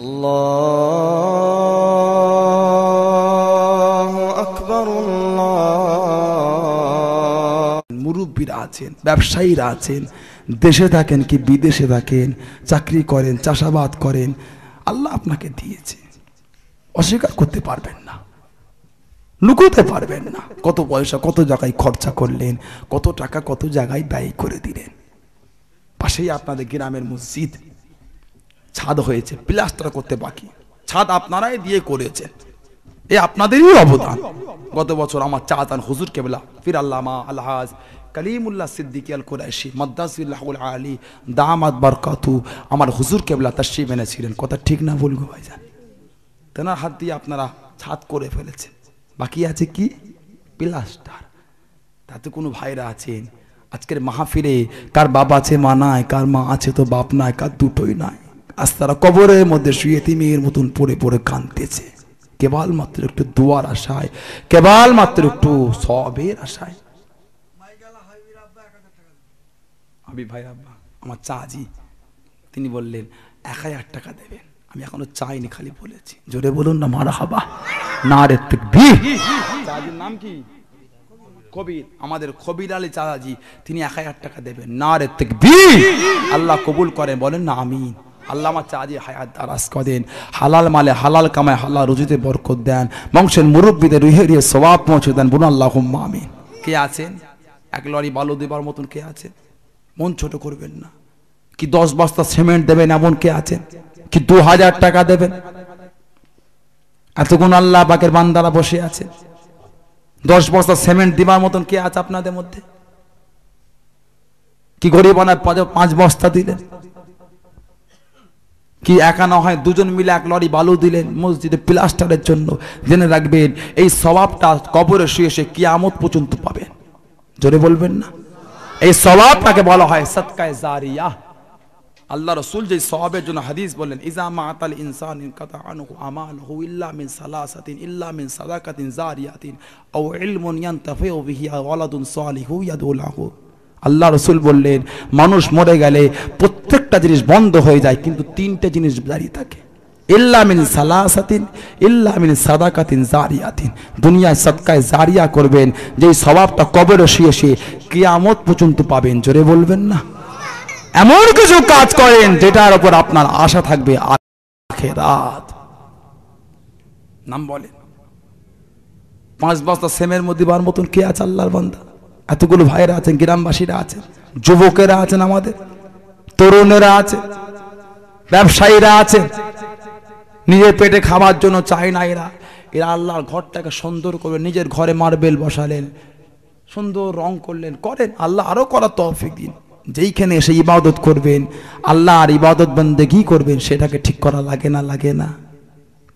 আল্লাহু আকবার। মুরব্বীরা আছেন, ব্যবসায়ীরা আছেন, দেশে থাকেন কি বিদেশে থাকেন, চাকরি করেন, চাষাবাদ করেন, আল্লাহ আপনাকে দিয়েছে, অস্বীকার করতে পারবেন না, লুকোতে পারবেন না। কত পয়সা কত জায়গায় খরচা করলেন, কত টাকা কত জায়গায় ব্যয় করে দিলেন। পাশেই আপনাদের গ্রামের মসজিদ, ছাদ হয়েছে, প্লাস্টার করতে বাকি, ছাদ আপনারাই দিয়ে করেছেন, এ আপনাদেরই অবদান। গত বছর আমার চাচান হুজুর কেবলা ফির আল্লামা আলহাজ কালিমুল্লাহ সিদ্দিকী আল কুরাইশি মাদ্দাসিল্লাহুল আলী দামাত বারকাতু আমার হুজুর কেবলা তাশরীফ এনেছিলেন। কথা ঠিক না ভুল গো ভাইজান? তেনার হাত দিয়ে আপনারা ছাদ করে ফেলেছেন, বাকি আছে কি প্লাস্টার। তাতে কোনো ভাইরা আছেন আজকের মাহফিলে, কার বাবা আছে মা নাই, কার মা আছে তো বাপ নাই, কার দুটোই নাই, আজ তারা কবরের মধ্যে শুয়ে তিমির মতন পড়ে পড়ে কাঁদতেছে, কেবল মাত্র একটু দোয়ার আশায়, কেবল মাত্র একটু সবের আশায়। আমি ভাই আব্বা আমার চাচি তিনি বললেন 1000 টাকা দেবেন। আমি এখনো চাইনি, খালি বলেছি। জোরে বলুন না মারহাবা, নারে তাকবীর। চাচির নাম কি? কবির, আমাদের কবির আলী চাচি, তিনি 1000 টাকা দেবেন। নারে তাকবীর। আল্লাহ কবুল করেন, বলেন না আমিন। আল্লাহ আমার চাচি হায়াত দারাজ করেন, হালাল মালে হালাল কামায় হালাল রুজিতে বরকত দেন, বংশের মুরব্বীদের রুহে রুহে সওয়াব পৌঁছে দেন, বলুন আল্লাহুম্মা আমিন। কে আছেন এক লরি বালু দেবার মতন? কে আছে? মন ছোট করবেন না। কি 10 বস্তা সিমেন্ট দেবেন এমন কে আছেন? কি 2000 টাকা দেবেন? এতক্ষণ আল্লাহ পাকের বান্দারা বসে আছে, 10 বস্তা সিমেন্ট দিবার মতন কে আছে আপনাদের মধ্যে? কি গরিব আনায় 5 বস্তা দিলেন? কি একা না হয় দুজন মিলে 1 লরি বালু দিলেন মসজিদে প্লাস্টারের জন্য? জেনে রাখবেন এই সওয়াবটা কবরে শুয়ে শুয়ে কিয়ামত পর্যন্ত পাবেন। জোরে বলবেন না? এই সওয়াবটাকে বলা হয় সাদকায়ে জারিয়া। আল্লাহ রাসূল যে সওয়াবের জন্য হাদিস বলেন, ইজা মাতাল ইনসান ইনকাতা আনহু আমালুহু ইল্লা মিন সালাসাতিন ইল্লা মিন সাদাকাতিন জারিয়াতিন আও ইলমুন ইয়ানতাফিউ বিহি আও ওয়ালাদুন সালিহু ইয়াদউ লাহু। আল্লাহ রাসূল বললেন মানুষ মরে গেলে প্রত্যেকটা জিনিস বন্ধ হয়ে যায়, কিন্তু 3টে জিনিস জারি থাকে। ইল্লা মিন সালাসাতিন ইল্লা মিন সাদাকাতিন জারিয়াতিন। দুনিয়ায় সাদকায়ে জারিয়া করবেন, যেই সওয়াবটা কবরে শুয়ে শুয়ে কিয়ামত পর্যন্ত পাবেন। জোরে বলবেন না? এমন কিছু কাজ করেন যেটার উপর আপনার আশা থাকবে আখিরাত। নাম বলেন। 5 বস্তা সেমের মধ্যে বার মতন কে আছে আল্লাহর বান্দা? এতগুলো ভাইরা আছেন, গ্রামবাসীরা আছেন, যুবকেরা আছেন, আমাদের তরুণেরা আছে, ব্যবসায়ীরা আছে, নিজের পেটে খাবার জন্য চায় না এরা। এরা আল্লাহর ঘরটাকে সুন্দর করবেন, নিজের ঘরে মার্বেল বসালেন, সুন্দর রং করলেন, করেন, আল্লাহ আরো করার তৌফিক দিন। যেইখানে এসে ইবাদত করবেন, আল্লাহ আর ইবাদত বন্দেগী করবেন, সেটাকে ঠিক করা লাগে না? লাগে না?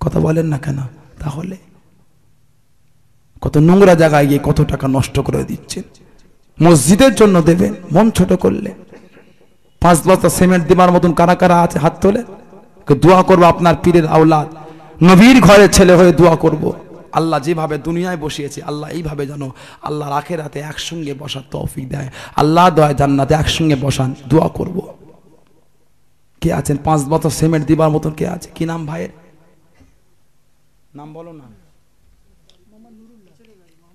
কথা বলেন না কেন? তাহলে কত নোংরা জায়গায় গিয়ে কত টাকা নষ্ট করে দিচ্ছেন। মসজিদের জন্য দেবেন, মন ছোট করলে। 5 বস্তা সিমেন্ট দিবার মতন কারা কারা আছে? হাত তোলে। দোয়া করবো আপনার পীরের আওলাদ, নবীর ঘরের ছেলে হয়ে দোয়া করব, আল্লাহ যেভাবে দুনিয়ায় বসিয়েছে আল্লাহ এইভাবে যেন আল্লাহর আখিরাতে একসঙ্গে বসার তৌফিক দেয়, আল্লাহ দয়া জান্নাতে একসঙ্গে বসান, দোয়া করব। কে আছেন 5 বস্তা সিমেন্ট দিবার মতন? কে আছে? কি নাম ভাইয়ের? নাম বলো না।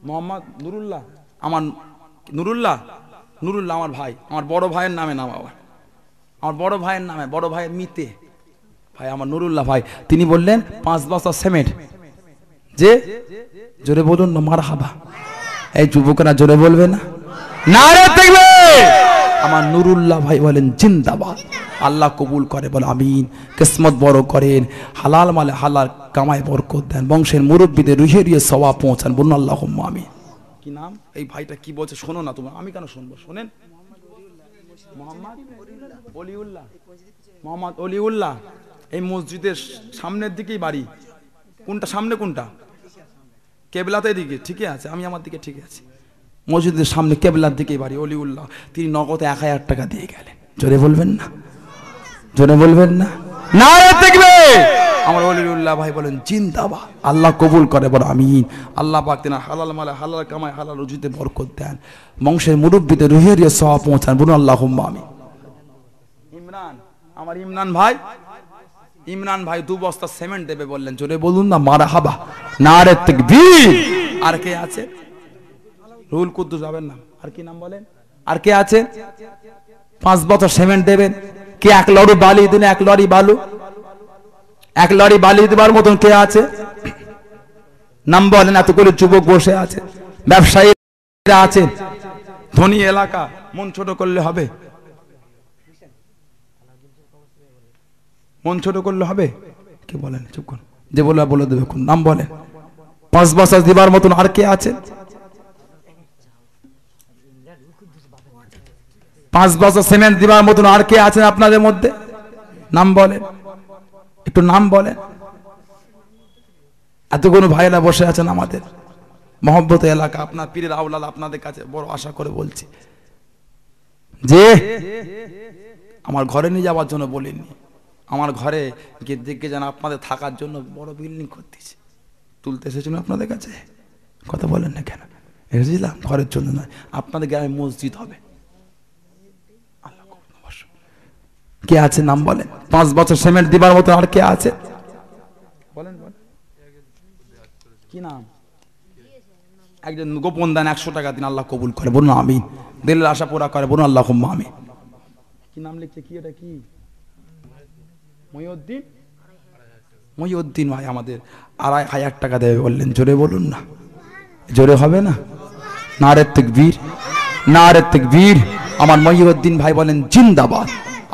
মোহাম্মদ নুরুল্লাহ। আমার নুরুল্লাহ, নুরুল্লাহ আমার ভাই, আমার বড় ভাইয়ের নামে নাম, আমার বড় ভাইয়ের নামে, বড় ভাইয়ের মিতে ভাই আমার নুরুল্লাহ ভাই, তিনি বললেন 5 বস্তা সিমেন্ট। যে জোরে বলুন না মারহাবা। এই যুবকরা জোরে বলবে না? নারে তাকবীর। আমার নুরুল্লাহ ভাই বলেন জিন্দাবাদ। আল্লাহ কবুল করে, বলে আমিন। কিসমত বড় করেন, হালাল মালে হালাল কামায় বরকত দেন, বংশের মুরব্বীদের রুহে রুহে সওয়াব পৌঁছান, বলুন আল্লাহুম্মা আমিন। কি নাম? এই ভাইটা কি বলছে শোনো না তোমরা, আমি কেন শুনবো? শোনেন। মোহাম্মদ অলিউল্লাহ, মোহাম্মদ অলিউল্লাহ। এই মসজিদের সামনের দিকেই বাড়ি। কোনটা সামনে? কোনটা? কেবলাতে দিকে, ঠিকই আছে, আমি আমার দিকে ঠিক আছে। মসজিদের সামনে কেবলার দিকেই বাড়ি অলিউল্লাহ। তিনি নগদে 1000 টাকা দিয়ে গেলেন। জোরে বলবেন না? জোরে বলবেন না? নারে তাকবীর। আমার অলিউল্লাহ ভাই বলেন জিন্দাবাদ। আল্লাহ কবুল করে, বলে আমিন। আল্লাহ পাক তেনা হালাল মালে হালাল কামায় হালাল রুজিতে বরকত দেন, বংশের মুরব্বীদের রুহে রুহে সওয়াব পৌঁছান, বলুন আল্লাহুম্মা আমিন। ইমরান, আমার ইমরান ভাই, ইমরান ভাই 2 বস্তা সিমেন্ট দেবে বললেন, জোরে বলুন না মারহাবা, নারে তাকবীর। আর কে আছে? রুহুল কুদ্দুস যাবেন না, আর কি নাম বলেন? আর কে আছে? 5 বস্তা সিমেন্ট দেবেন। কে 1 লরি বালি দিন? 1 লরি বালু, 1 লরি বালি দেবার মতন কে আছে? নাম বলেন। এতগুলো যুবক বসে আছে, ব্যবসায়ীরা আছে, ধনী এলাকা, মন ছোট করলে হবে? মন ছোট করলে হবে? কি বলেন? চুপ করুন, যে বলে দেবে। কোন নাম বলেন? 5 বছর দিবার মতন আর কে আছে? 5 বছর সিমেন্ট দিবার মতন আর কে আছেন আপনাদের মধ্যে? নাম বলেন, একটু নাম বলেন। এতগুলো ভাইরা বসে আছেন আমাদের মহব্বত এলাকা, আপনার পীরের আওলাদ, আপনাদের কাছে বড় আশা করে বলছি যে আমার ঘরে নিয়ে যাওয়ার জন্য বলিনি, আমার ঘরে গিয়ে দেখে যেন আপনাদের থাকার জন্য বড় বিল্ডিং করতেছি, তুলতে এসেছিল আপনাদের কাছে। কথা বলেন না কেন? এসেছিলাম ঘরের জন্য নয়, আপনাদের গ্রামে মসজিদ হবে। কে আছে নাম বলেন? 5 বছর সিমেন্ট দিবার মতো আর কে আছে বলেন? বলেন কি নাম? একজন গোপন দান 100 টাকা দিন, আল্লাহ কবুল করে, বলুন আমিন। দিলের আশা পুরা করে, বলুন আল্লাহুম্মা আমিন। কি নাম লিখছে? কি এটা? কি মহিউদ্দিন? মহিউদ্দিন ভাই আমাদের 2,500 টাকা দেবে বললেন, জোরে বলুন না, জোরে হবে না? নারে তাকবীর, নারে তাকবীর। আমার মহিউদ্দিন ভাই বলেন জিন্দাবাদ।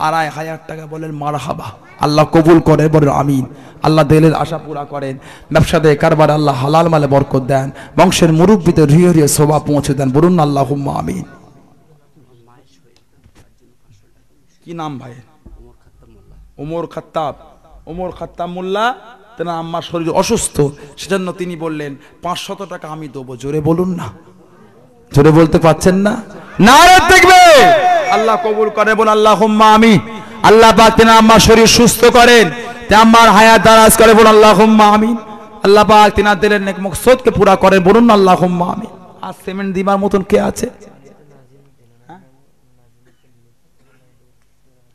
2,500 টাকা বলেন মারহাবা, আল্লাহ কবুল করে, বলেন আমিন। আল্লাহ দিলের আশা পুরা করেন, ব্যবসাতে কারবার আল্লাহ হালাল মালে বরকত দেন, বংশের মুরব্বিতে রিয়ে রিয়ে সওয়াব পৌঁছে দেন, বলুন আল্লাহুম্মা আমিন। কি নাম ভাই? ওমর খাত্তাব। ওমর খাত্তাব মোল্লা। তেনার আম্মার শরীর অসুস্থ, সেজন্য তিনি বললেন 500 টাকা আমি দেবো, জোরে বলুন না, জোরে বলতে পারছেন না? নারে তাকবীর। আল্লাহ কবুল করে, বল আল্লাহুম্মা আমিন। আল্লাহ পাক তেনার আম্মার শরীর সুস্থ করেন, তেনার আম্মার হায়াত দারাজ করে, বল আল্লাহুম্মা আমিন। আল্লাহ পাক তেনার দিলের নেক মকসদকে পুরা করেন, বলুন আল্লাহুম্মা আমিন। আর সিমেন্ট দিবার মতন কে আছে?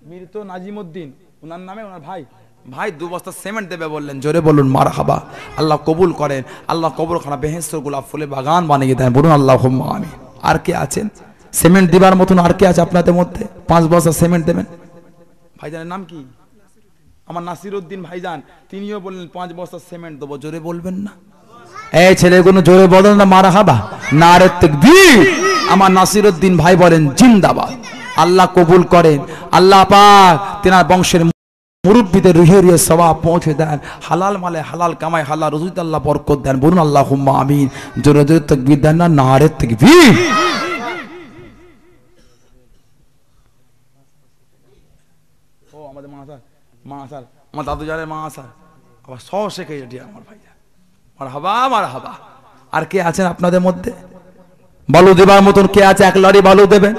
মীর তো নাজিমউদ্দিন, ওনার নামে ওনার ভাই 2 বস্তা সিমেন্ট দেবে বললেন, জোরে বলুন মারহাবা। আল্লাহ কবুল করেন, আল্লাহ কবরখানা বেহেশতের গোলাপ ফুলে বাগান বানিয়ে দেন, বলুন আল্লাহুম্মা আমিন। আর কে আছেন সিমেন্ট দিবার মতন? আর কে আছে আপনাদের মধ্যে 5 বস্তা সিমেন্ট দেবেন? ভাইজানের নাম কি? আমার নাসিরউদ্দিন ভাইজান, তিনিও বললেন 5 বস্তা সিমেন্ট দেবো, জোরে বলবেন না? এই ছেলেগুলো জোরে বলেন না মারহাবা, নারে তাকবীর। আমার নাসিরউদ্দিন ভাই বলেন জিন্দাবাদ। আল্লাহ কবুল করেন, আল্লাহ পাক তেনার বংশের মুরব্বিদের রুহে রুহে সওয়াব পৌঁছে দেন, হালাল মালে হালাল কামায় হালাল রুজিতে আল্লাহ বরকত দেন, বলুন আল্লাহুম্মা আমিন। জোরে জোরে তাকবীর দেন না, নারে তাকবীর। ও আমাদের মাসার আমার দাদু জানের মাসার আবার সহ শেখে এটি আমার ভাই, মারহাবা মারহাবা। আর কে আছেন আপনাদের মধ্যে? বালু দেবার মতন কে আছে? 1 লরি বালু দেবেন।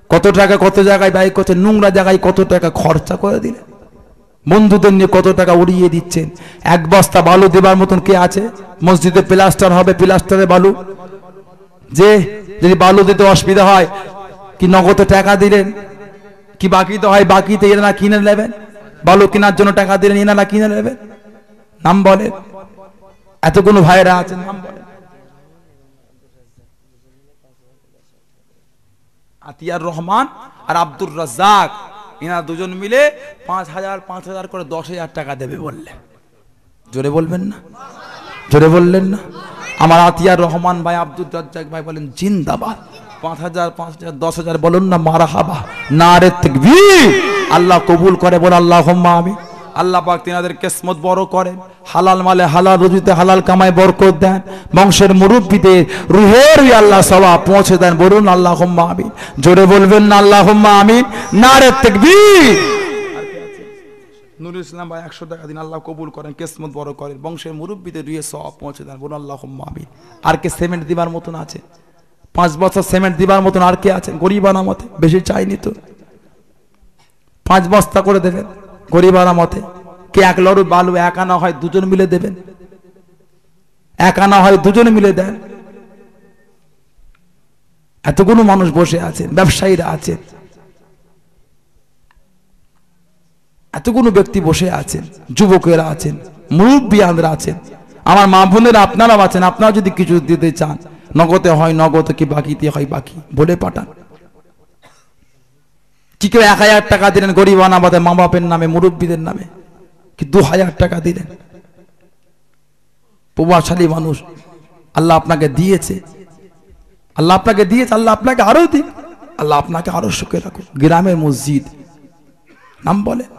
কত টাকা কত জায়গায় ব্যয় করছেন, নোংরা জায়গায় কত টাকা খরচা করে দিলেন, বন্ধুদের নিয়ে কত টাকা উড়িয়ে দিচ্ছেন। 1 বস্তা বালু দেবার মতন কে আছে? মসজিদে প্লাস্টার হবে, প্লাস্টারে বালু, যে যদি বালু দিতে অসুবিধা হয় কি নগদে টাকা দিলেন, কি বাকিতে হয় বাকিতে এনারা কিনে নেবেন, বালু কেনার জন্য টাকা দিলেন, এনারা কিনে নেবেন। নাম বলেন। এতগুলো ভাইরা আছেন, নাম বলেন। আতিয়ার রহমান আর আব্দুর রাজ্জাক, এনারা দুজন মিলে 5,000 করে 10,000 টাকা দেবে বললেন, জোরে বলবেন না, জোরে বললেন না? আমার আতিয়ার রহমান ভাই, আব্দুর রাজ্জাক ভাই বলেন জিন্দাবাদ। 5,000 10,000 বলুন না মারহাবা, নারে তাকবীর। আল্লাহ কবুল করে, বল আল্লাহুম্মা আমিন। আল্লাহ পাক তিনাদের কিসমত বড় করেন, হালাল মালে হালাল রুজিতে হালাল কামায় বরকত দেন, বংশের মুরব্বিদের রুহের আল্লাহ সওয়াব পৌঁছে দেন, বলুন আল্লাহুম্মা আমিন। জোরে বলবেন না আল্লাহুম্মা আমিন, নারে তাকবীর। নুরুল ইসলাম ভাই 100 টাকা দিন, আল্লাহ কবুল করেন, কিসমত বড় করেন, বংশের মুরব্বিদের রুহের সওয়াব পৌঁছে দেন, বলুন আল্লাহুম্মা আমিন। আর কে সিমেন্ট দিবার মতন আছে? 5 বছর সিমেন্ট দিবার মতন আর কে আছেন? গরিবানা মতে, বেশি চাইনি তো, 5 বস্তা করে দেবেন গরিবানা মতে। কে 1 লরি বালু একা না হয় 2 জন মিলে দেবেন, একা না হয় 2 জন মিলে দেন। এতগুলো মানুষ বসে আছেন, ব্যবসায়ীরা আছেন, এতগুলো ব্যক্তি বসে আছেন, যুবকেরা আছেন, মুরব্বিয়ানরা আছেন, আমার মা বোনেরা আপনারাও আছেন। আপনারা যদি কিছু দিতে চান, নগদে হয় নগদ, কি বাকিতে হয় বাকি, বলে পাঠান। কি কেউ 1000 টাকা দিলেন গরিব অনাবাদে মা বাপের নামে, মুরব্বীদের নামে, কি 2000 টাকা দিলেন? প্রভাবশালী মানুষ, আল্লাহ আপনাকে দিয়েছে, আল্লাহ আপনাকে দিয়েছে, আল্লাহ আপনাকে আরো দিন, আল্লাহ আপনাকে আরো সুখে রাখুন। গ্রামের মসজিদ নাম বলেন।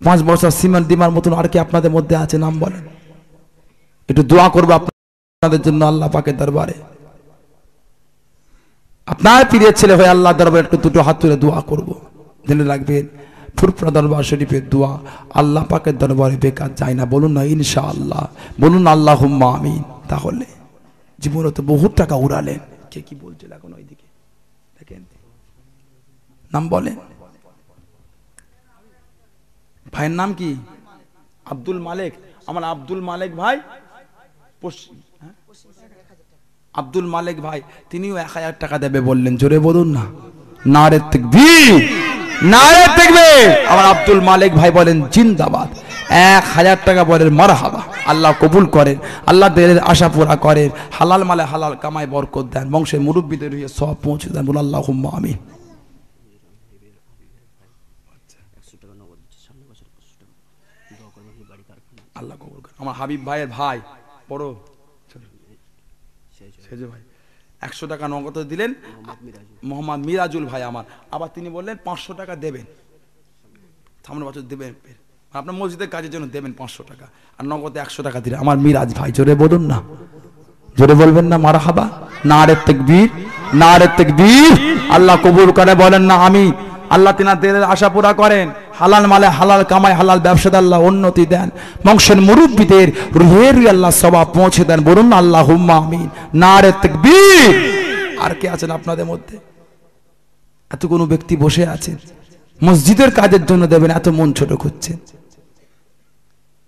5 বছর সিমেন্ট দিমার মতন আর কি আপনাদের মধ্যে আছে? নাম বলেন। একটু দোয়া করবো আপনাদের জন্য আল্লাহ পাকের দরবারে। আপনার পীরের ছেলে হয়ে আল্লাহ দরবারে একটু দুটো হাত তুলে দোয়া করবো। জেনে রাখবেন, ফুরফুরা দরবার শরীফের দোয়া আল্লাহ পাকের দরবারে বেকার যায় না। বলুন না ইনশাআল্লাহ, বলুন আল্লাহুম্মা আমিন। তাহলে জীবনে তো বহুত টাকা উড়ালেন। কে কি বলছিল এখন ওইদিকে দেখেন, নাম বলেন। ভাইয়ের নাম কি? আব্দুল মালিক। আমার আব্দুল মালিক ভাই, আব্দুল মালিক ভাই, তিনিও 1000 টাকা দেবে বললেন। জোরে বলুন না, নারে তাকবীর, নারে তাকবীর। আমার আব্দুল মালিক ভাই বলেন জিন্দাবাদ। 1000 টাকা বলেন মারহাবা। আল্লাহ কবুল করেন, আল্লাহ দিলের আশা পুরা করেন, হালাল মালে হালাল কামাই বরকত দেন, বংশের মুরব্বীদের সব পৌঁছে দেন। বলুন আল্লাহুম্মা আমিন। আল্লাহ কবুল করেন। আমার হাবিব ভাইয়ের ভাই বড় সেজে ভাই 100 টাকা নগদ দিলেন। মোহাম্মদ মিরাজুল ভাই আমার, আবার তিনি বললেন 500 টাকা দেবেন, সামনের বছর দেবেন, আপনার মসজিদের কাজের জন্য দেবেন 500 টাকা, আর নগদে 100 টাকা দিলেন। আমার মিরাজ ভাই, জোরে বলুন না, জোরে বলবেন না মারহাবা। নারে তাকবীর, নারে তাকবীর। আল্লাহ কবুল করে বলেন না আমি। আল্লাহ তিনাদের আশা পুরা করেন, হালাল মালে হালাল কামাই, হালাল ব্যবসাতে আল্লাহ উন্নতি দেন, বংশের মুরব্বীদের রুহের আল্লাহ সওয়াব পৌঁছে দেন। বলুন আল্লাহুম্মা আমিন। নারে তাকবীর। আর কে আছেন আপনাদের মধ্যে? এত কোনো ব্যক্তি বসে আছেন, মসজিদের কাজের জন্য দেবেন, এত মন ছোট করছেন।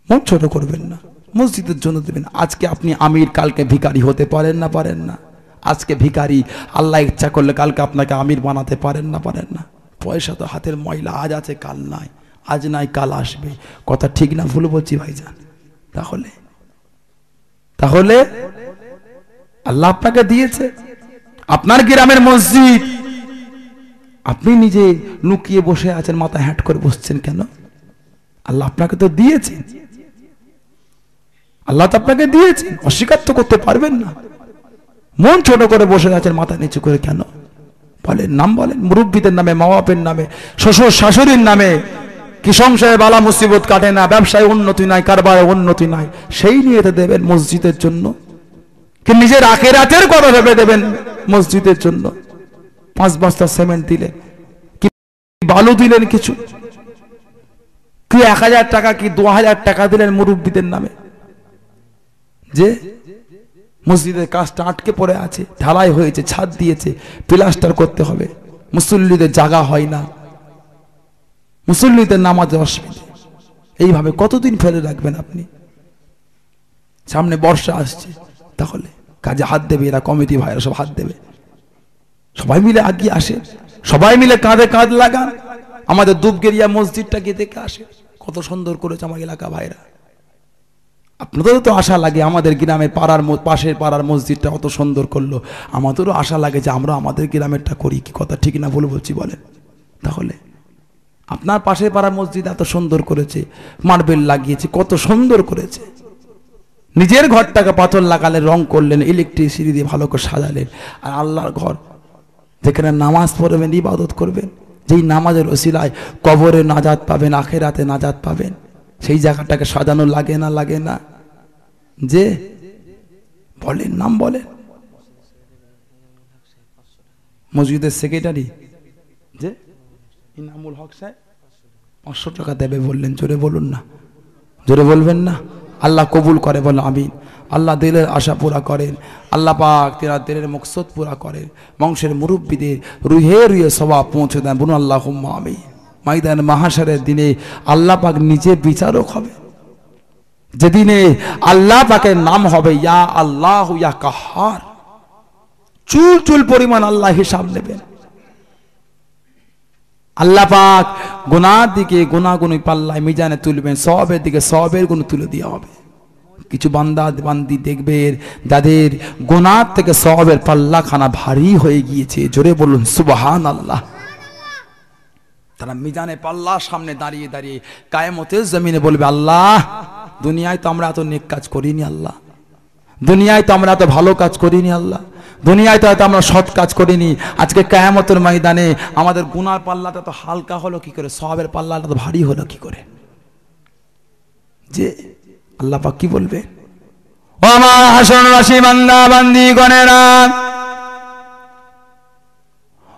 মন ছোট করবেন না, মসজিদের জন্য দেবেন। আজকে আপনি আমির, কালকে ভিখারি হতে পারেন না, পারেন না। আজকে ভিখারি, আল্লাহ ইচ্ছা করলে কালকে আপনাকে আমির বানাতে পারেন না, পারেন না। পয়সা তো হাতের ময়লা, আজ আছে কাল নাই, আজ নাই কাল আসবে। কথা ঠিক না ভুল বলছি ভাইজান? তাহলে তাহলে আল্লাহ আপনাকে দিয়েছে, আপনার গ্রামের মসজিদ, আপনি নিজে লুকিয়ে বসে আছেন, মাথা হ্যাট করে বসছেন কেন? আল্লাহ আপনাকে তো দিয়েছেন, আল্লাহ তো আপনাকে দিয়েছেন, অস্বীকার তো করতে পারবেন না। মন ছোট করে বসে আছেন, মাথা নিচু করে কেন? বলেন, নাম বলেন। মুরব্বীদের নামে, মা বাপের নামে, শ্বশুর শাশুড়ির নামে কি সংসারে বালা মুসিবত কাটে না, ব্যবসায় উন্নতি নাই, কারবারে উন্নতি নাই, সেই নিয়ে তো দেবেন মসজিদের জন্য। কি নিজের আখিরাতের কথা ভেবে দেবেন মসজিদের জন্য? 5 বস্তা সিমেন্ট দিলেন, কি বালু দিলেন, কিছু কি 1000 টাকা কি 2000 টাকা দিলেন মুরব্বীদের নামে, যে মসজিদের কাজটা আটকে পড়ে আছে, ঢালাই হয়েছে, ছাদ দিয়েছে, প্লাস্টার করতে হবে, মুসল্লিদের জায়গা হয় না, মুসল্লিদের নামাজে অসুবিধা। এইভাবে কতদিন ফেলে রাখবেন আপনি? সামনে বর্ষা আসছে, তাহলে কাজে হাত দেবে এরা, কমিটি ভাইরা সব হাত দেবে, সবাই মিলে আগিয়ে আসে, সবাই মিলে কাঁধে কাঁধ লাগান। আমাদের দুবগেরিয়া মসজিদটা গিয়ে দেখে আসে, কত সুন্দর করেছে আমার এলাকা ভাইরা। আপনাদেরও তো আশা লাগে, আমাদের গ্রামের পাড়ার পাশের পাড়ার মসজিদটা কত সুন্দর করলো, আমাদেরও আশা লাগে যে আমরা আমাদের গ্রামেরটা করি। কি কথা ঠিক না ভুল বলছি বলেন? তাহলে আপনার পাশের পাড়ার মসজিদ এত সুন্দর করেছে, মার্বেল লাগিয়েছে, কত সুন্দর করেছে। নিজের ঘরটাকে পাথর লাগালেন, রং করলেন, ইলেকট্রিসিটি দিয়ে ভালো করে সাজালেন। আর আল্লাহর ঘর যেখানে নামাজ পড়বেন, ইবাদত করবেন, যেই নামাজের ওসিলায় কবরে নাজাত পাবেন, আখিরাতে নাজাত পাবেন, সেই জায়গাটাকে সাজানো লাগে না, লাগে না? যে বলেন, নাম বলেন। মসজিদের সেক্রেটারি যে ইনামুল হক সাহেব 500 টাকা দেবে বললেন। জোরে বলুন না, জোরে বলবেন না। আল্লাহ কবুল করে, বলেন আমিন। আল্লাহ দিলের আশা পুরা করেন, আল্লাহ পাক তেরা দিলের মকসদ পুরা করেন, বংশের মুরব্বীদের রুহে রুহে সওয়াব পৌঁছে দেন। বলুন আল্লাহুম্মা আমিন। ময়দান মাহশারের দিনে আল্লাহ পাক নিজে বিচারক হবে, যেদিনে আল্লাহ পাকের নাম হবে ইয়া আল্লাহ ইয়া কাহার, চুল চুল পরিমাণ আল্লাহ হিসাব নেবেন। আল্লাহ পাক গুনার দিকে গুনাগুনি পাল্লায় মিজানে তুলবেন, সওয়াবের দিকে সওয়াবের গুণ তুলে দেওয়া হবে। কিছু বান্দা বান্দি দেখবেন যাদের গুনার থেকে সওয়াবের পাল্লাখানা ভারী হয়ে গিয়েছে, জোরে বলুন সুবহানাল্লাহ। তারা মিজানে পাল্লার সামনে দাঁড়িয়ে দাঁড়িয়ে কিয়ামতের জমিনে বলবে, আল্লাহ দুনিয়ায় তো আমরা এত নেক কাজ করিনি, আল্লাহ দুনিয়ায় তো আমরা এত ভালো কাজ করিনি, আল্লাহ দুনিয়ায় তো আমরা সৎ কাজ করিনি, আজকে কিয়ামতের ময়দানে আমাদের গুনার পাল্লাটা তো হালকা হলো কি করে, সওয়াবের পাল্লাটা তো ভারী হলো কি করে। যে আল্লাহ পাক কি বলবে, ও আমার হাসরবাসী বান্দা বান্দি গণেরা,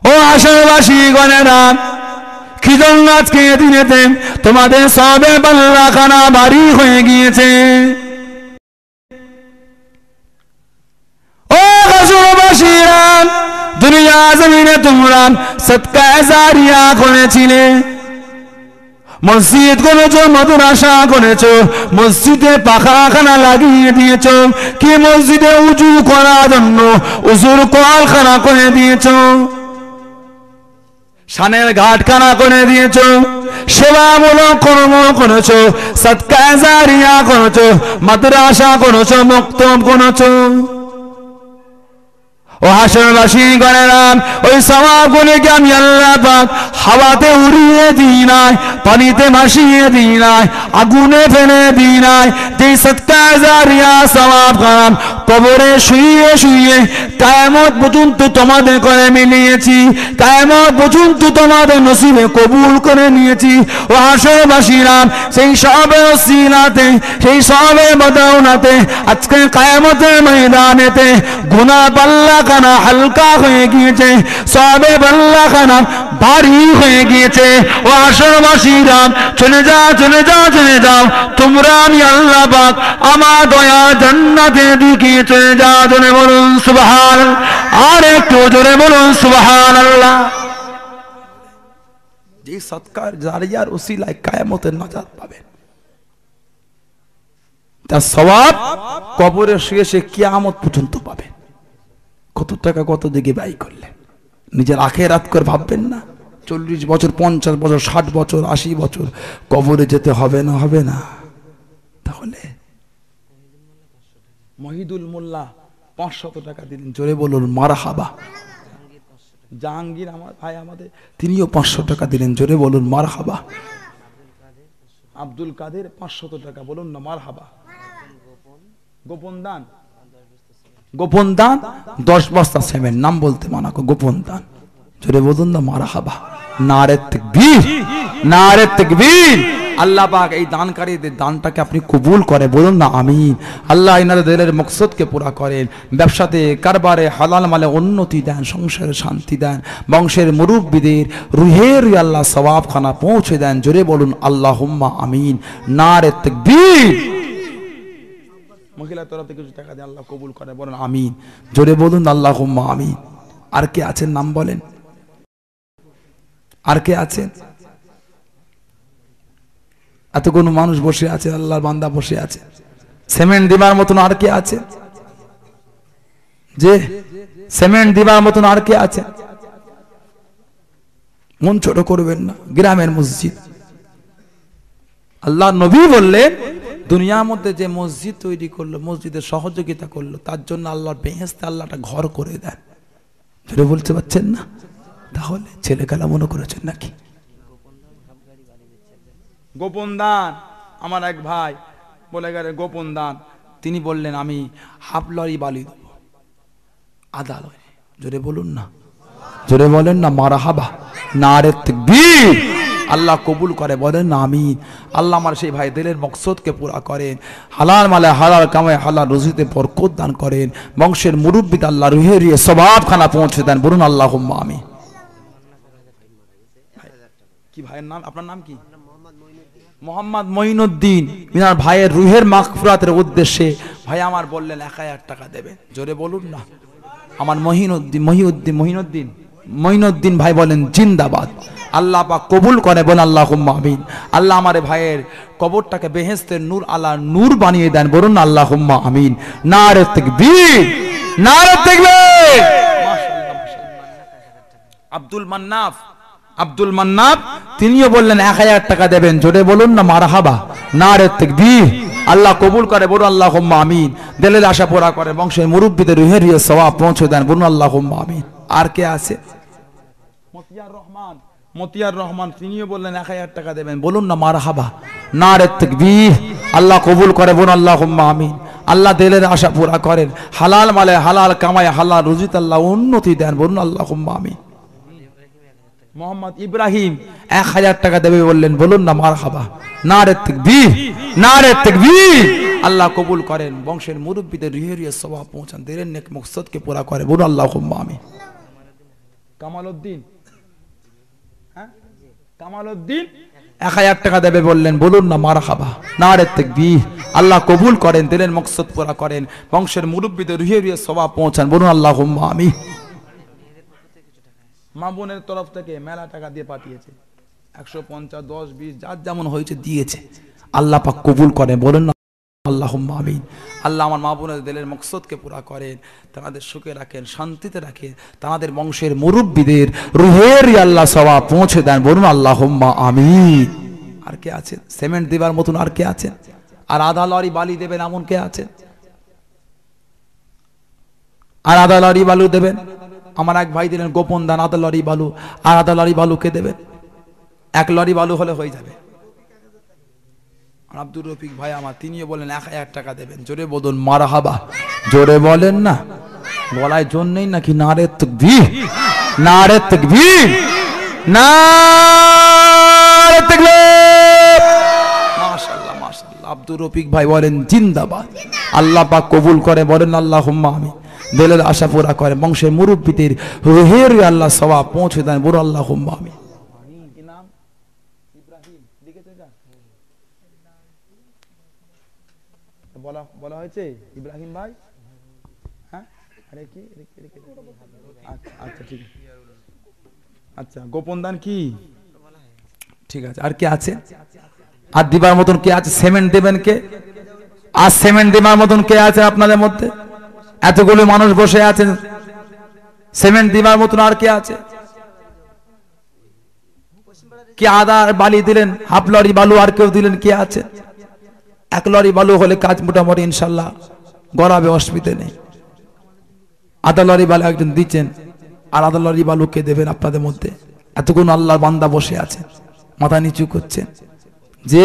ও হাসরবাসী গণেরা, কি জন্য আজকে দিনেতে তোমাদের সওয়াবের পাল্লাখানা ভারী হয়ে গিয়েছে? ও হাসরবাসীরা, দুনিয়া জমিনে তোমরা সদকা জারিয়া করেছিলে, মসজিদ করেছো, মাদ্রাসা করেছো, মসজিদে পাখাখানা লাগিয়ে দিয়েছো, কি মসজিদে উজু করার জন্য উজুর কলখানা করে দিয়েছো, শানের ঘাটখানা করে দিয়েছো, সেবামূলক কর্ম করেছো, সদকা জারিয়া করেছো, মাদ্রাসা করেছো, মক্তব করেছো। ও হাসরবাসী গণেরা, ওই সওয়াবগুলোকে আমি আল্লাহ পাক হাওয়াতে উড়িয়ে দিই নাই, পানিতে ভাসিয়ে দিই নাই, আগুনে ফেলে দিই নাই। যে সদকা জারিয়া সওয়াব খান কবরে শুয়ে শুয়ে কিয়ামত পর্যন্ত তোমাদের করে মিলিয়েছি, কিয়ামত পর্যন্ত তোমাদের নসিবে কবুল করে নিয়েছি। ও হাসরবাসীরা, সেই সওয়াবের ওসিলাতে, সেই সওয়াবের বদৌলতে আজকে কিয়ামতের ময়দানেতে গুনাহ পাল্লাখানা হালকা হয়ে গিয়েছে, সওয়াবের পাল্লাখানা ভারী হয়ে গিয়েছে। ও হাসরবাসীরা, চলে যাও চলে যাও চলে যাও, তোমরা আমি আল্লাহ পাক আমার দয়া জান্নাতের দিকে চলে যাও। জোরে বলুন সুবহানাল্লাহ, আর একটু জোরে বলুন সুবহানাল্লাহ। যে সদকার জারিয়ার উসিলায় কিয়ামতের নাজাত পাবেন, তার সওয়াব কবরে শুয়ে সে কিয়ামত পর্যন্ত পাবেন। কত টাকা কত দিকে ব্যয় করলেন, নিজের আখিরাত করে ভাববেন না? 40 বছর 50 বছর 60 বছর 80 বছর কবরে যেতে হবে না? হবে না? তাহলে মহিদুল মোল্লা 500 টাকা দিলেন, জোরে বলুন মারহাবা। জাহাঙ্গীর আমার ভাই আমাদের, তিনিও 500 টাকা দিলেন, জোরে বলুন মারহাবা। আব্দুল কাদের 500 টাকা, বলুন না মারহাবা। গোপন দান, গোপন দান 10 বস্তা সিমেন্ট, নাম বলতে মানা, গোপন দান, জোরে বলুন না মারহাবা। নারে তাকবীর, নারে তাকবীর। আল্লাহ পাক এই দানকারীদের দানটাকে আপনি কবুল করে, বলুন না আমিন। আল্লাহ এনাদের দিলের মকসদকে পুরা করেন, ব্যবসাতে কারবারে হালাল মালে উন্নতি দেন, সংসারে শান্তি দেন, বংশের মুরব্বীদের রুহের আল্লাহ সওয়াবখানা পৌঁছে দেন, জোরে বলুন আল্লাহুম্মা আমিন। নারে তাকবীর। মহিলা তরফ থেকে কিছু টাকা দিয়ে আল্লাহ কবুল করে, বলুন আমিন, জোরে বলুন আল্লাহুম্মা আমিন। আর কে আছেন নাম বলেন? আর কে আছেন? এত কোন মানুষ বসে আছে, আল্লাহর বান্দা বসে আছে, সিমেন্ট দিবার মতন আর কে আছে? যে সিমেন্ট দিবার মতন আর কে আছে? মন ছোট করবেন না, গ্রামের মসজিদ। আল্লাহ নবী বললেন, দুনিয়ার মধ্যে যে মসজিদ তৈরি করলো, মসজিদের সহযোগিতা করলো, তার জন্য আল্লাহর বেহেশতে আল্লাহটা ঘর করে দেন। যেটা বলতে পারছেন না? তাহলে ছেলে খেলা মনে করেছেন নাকি? গোপন দান, আমার এক ভাই বলে গেলে গোপন দান, তিনি বললেন আমি হাফ লরি বালি দেব, আধা লরি। জোরে বলুন না, জোরে বলেন না মারহাবা। নারে তাকবীর। আল্লাহ কবুল করে, বলেন না আমিন। আল্লাহ আমার সেই ভাই দিলের মকসদকে পুরা করেন, হালাল মালে হালাল কামায় হালাল রুজিতে বরকত দান করেন, বংশের মুরব্বিতে আল্লাহ রুহে রুহে সওয়াবখানা পৌঁছে দেন, বলুন আল্লাহুম্মা আমিন। কি ভাইয়ের নাম? আপনার নাম কি? মোহাম্মদ মঈনুদ্দিন। মিনার ভাইয়ের রুহের মাগফিরাতের উদ্দেশ্যে ভাই আমার বললেন 1000 টাকা দেবেন, জোরে বলুন না। আমার মঈনুদ্দিন ভাই বলেন জিন্দাবাদ। আল্লাহ পাক কবুল করে, বলেন আল্লাহুম্মা আমিন। আল্লাহ আমার ভাইয়ের কবরটাকে বেহেশতের নূর আলা নূর বানিয়ে দেন, বলুন আল্লাহুম্মা আমিন। নারে তাকবীর, নারে তাকবীর। মাশাআল্লাহ। আব্দুল মান্নাফ আব্দুল মান্নান তিনিও বললেন 1000 টাকা দেবেন, জোরে বলুন না মারহাবা, নারে তাকবীর। আল্লাহ কবুল করে, বলুন আল্লাহুম্মা আমিন। দিলের আশা পুরা করে, বংশের মুরব্বিদের রুহের সওয়াব পৌঁছে দেন, বলুন আল্লাহুম্মা আমিন। আর কে আছে? মতিয়ার রহমান তিনিও বললেন 1000 টাকা দেবেন, বলুন না মারহাবা, নারে তাকবীর। আল্লাহ কবুল করে, বলুন আল্লাহুম্মা আমিন। আল্লাহ দিলের আশা পুরা করেন, হালাল মালে হালাল কামায় হালাল রুজিতে আল্লাহ উন্নতি দেন, বলুন আল্লাহুম্মা আমিন। মোহাম্মদ ইব্রাহিম 1000 টাকা দেবে বললেন, বলুন না মারহাবা, নারে তাকবীর, নারে তাকবীর। আল্লাহ কবুল করেন, বংশের মুরব্বিদের রুহের সওয়াব পৌঁছান, দিলের নেক মকসদকে পুরা করে, বলুন আল্লাহুম্মা আমিন। কামালউদ্দিন, কামালউদ্দিন 1000 টাকা দেবে বললেন, বলুন না মারহাবা, নারে তাকবীর। আল্লাহ কবুল করেন, দিলের মকসদ পুরা করেন, বংশের মুরব্বিদের রুহের সওয়াব পৌঁছান, বলুন আল্লাহুম্মা আমিন। মা বোনের তরফ থেকে মেলা টাকা দিয়ে পাঠিয়েছে, 150, 10, 20 যার যেমন হয়েছে দিয়েছে, আল্লাহ পাক কবুল করেন, বলুন না আল্লাহুম্মা আমিন। আল্লাহ আমার মা বোনের দিলের মকসদকে পুরা করেন, তাদের সুখে রাখেন, শান্তিতে রাখেন, তাদের বংশের মুরব্বিদের রুহের আল্লাহ সওয়াব পৌঁছে দেন, বলুন আল্লাহুম্মা আমিন। আর কে আছে সিমেন্ট দেবার মতন? আর কে আছে? আর আধা লরি বালি দেবেন এমন কে আছে? আর আধা লরি বালু দেবেন? আমার এক ভাই দিলেন গোপন দান, আধা লরি বালু। আর আধা লরি বালু কে দেবেন? 1 লরি বালু হলে হয়ে যাবে। আব্দুর রফিক ভাই আমার তিনিও বলেন 1000 টাকা দেবেন, জোরে বলুন মারহাবা, জোরে বলেন না, বলায় জোর নেই নাকি? নারে তাকবীর, নারে তাকবীর, নারে তাকবীর। মাশাআল্লাহ মাশাআল্লাহ। আব্দুর রফিক ভাই বলেন জিন্দাবাদ। আল্লাহ পাক কবুল করে, বলেন আল্লাহুম্মা আমিন। দিলের আশা পুরা করে, বংশের মুরব্বিদের রুহের আল্লাহ সওয়াব পৌঁছে দেন, বলুন আল্লাহুম্মা আমিন। কি নাম? ইব্রাহিম লিখেছে এটা? বলা হয়েছে ইব্রাহিম ভাই? হ্যাঁ, আরে কি? আচ্ছা ঠিক আছে, আচ্ছা গোপন দান কি? ঠিক আছে। আর কে আছে? আর দিবার মতন কে আছে? সিমেন্ট দেবেন কে? আর সিমেন্ট দেবার মতন কে আছে আপনাদের মধ্যে? এতগুলো মানুষ বসে আছেন, সিমেন্ট দিবার মতন আর কে আছে? কি আদা বালি দিলেন, হাফ লরি বালু আর কেউ দিলেন? কে আছে? 1 লরি বালু হলে কাজ মোটামুটি ইনশাল্লাহ গড়াবে, অসুবিধা নেই। আধা লরি বালু একজন দিচ্ছেন, আর আধা লরি বালু কে দেবেন আপনাদের মধ্যে? এতগুলো আল্লাহর বান্দা বসে আছে, মাথা নিচু করছেন, যে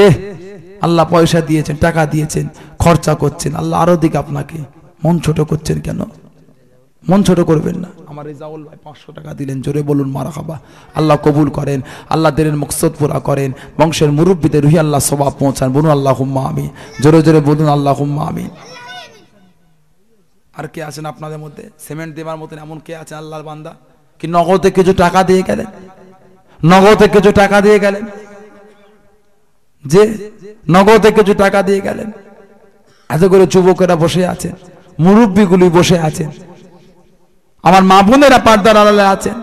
আল্লাহ পয়সা দিয়েছেন, টাকা দিয়েছেন, খরচা করছেন, আল্লাহ আরো দিক আপনাকে। মন ছোট করছেন কেন? মন ছোট করবেন না। আমার রেজাউল ভাই 500 টাকা দিলেন, জোরে বলুন মারহাবা। আল্লাহ কবুল করেন, আল্লাহ দিলের মকসদ পুরা করেন, বংশের মুরব্বিদের রুহে আল্লাহ সওয়াব পৌঁছান, বলুন আল্লাহুম্মা আমিন। জোরে জোরে বলুন আল্লাহুম্মা আমিন। আর কে আছেন আপনাদের মধ্যে সিমেন্ট দেবার মতন এমন কে আছে আল্লাহর বান্দা? কি নগদে কিছু টাকা দিয়ে গেলেন? নগদে কিছু টাকা দিয়ে গেলেন, যে নগদে কিছু টাকা দিয়ে গেলেন। এত করে যুবকেরা বসে আছেন, মুরব্বিগুলি বসে আছেন, আমার মা বোনেরা পর্দার আড়ালে আছেন,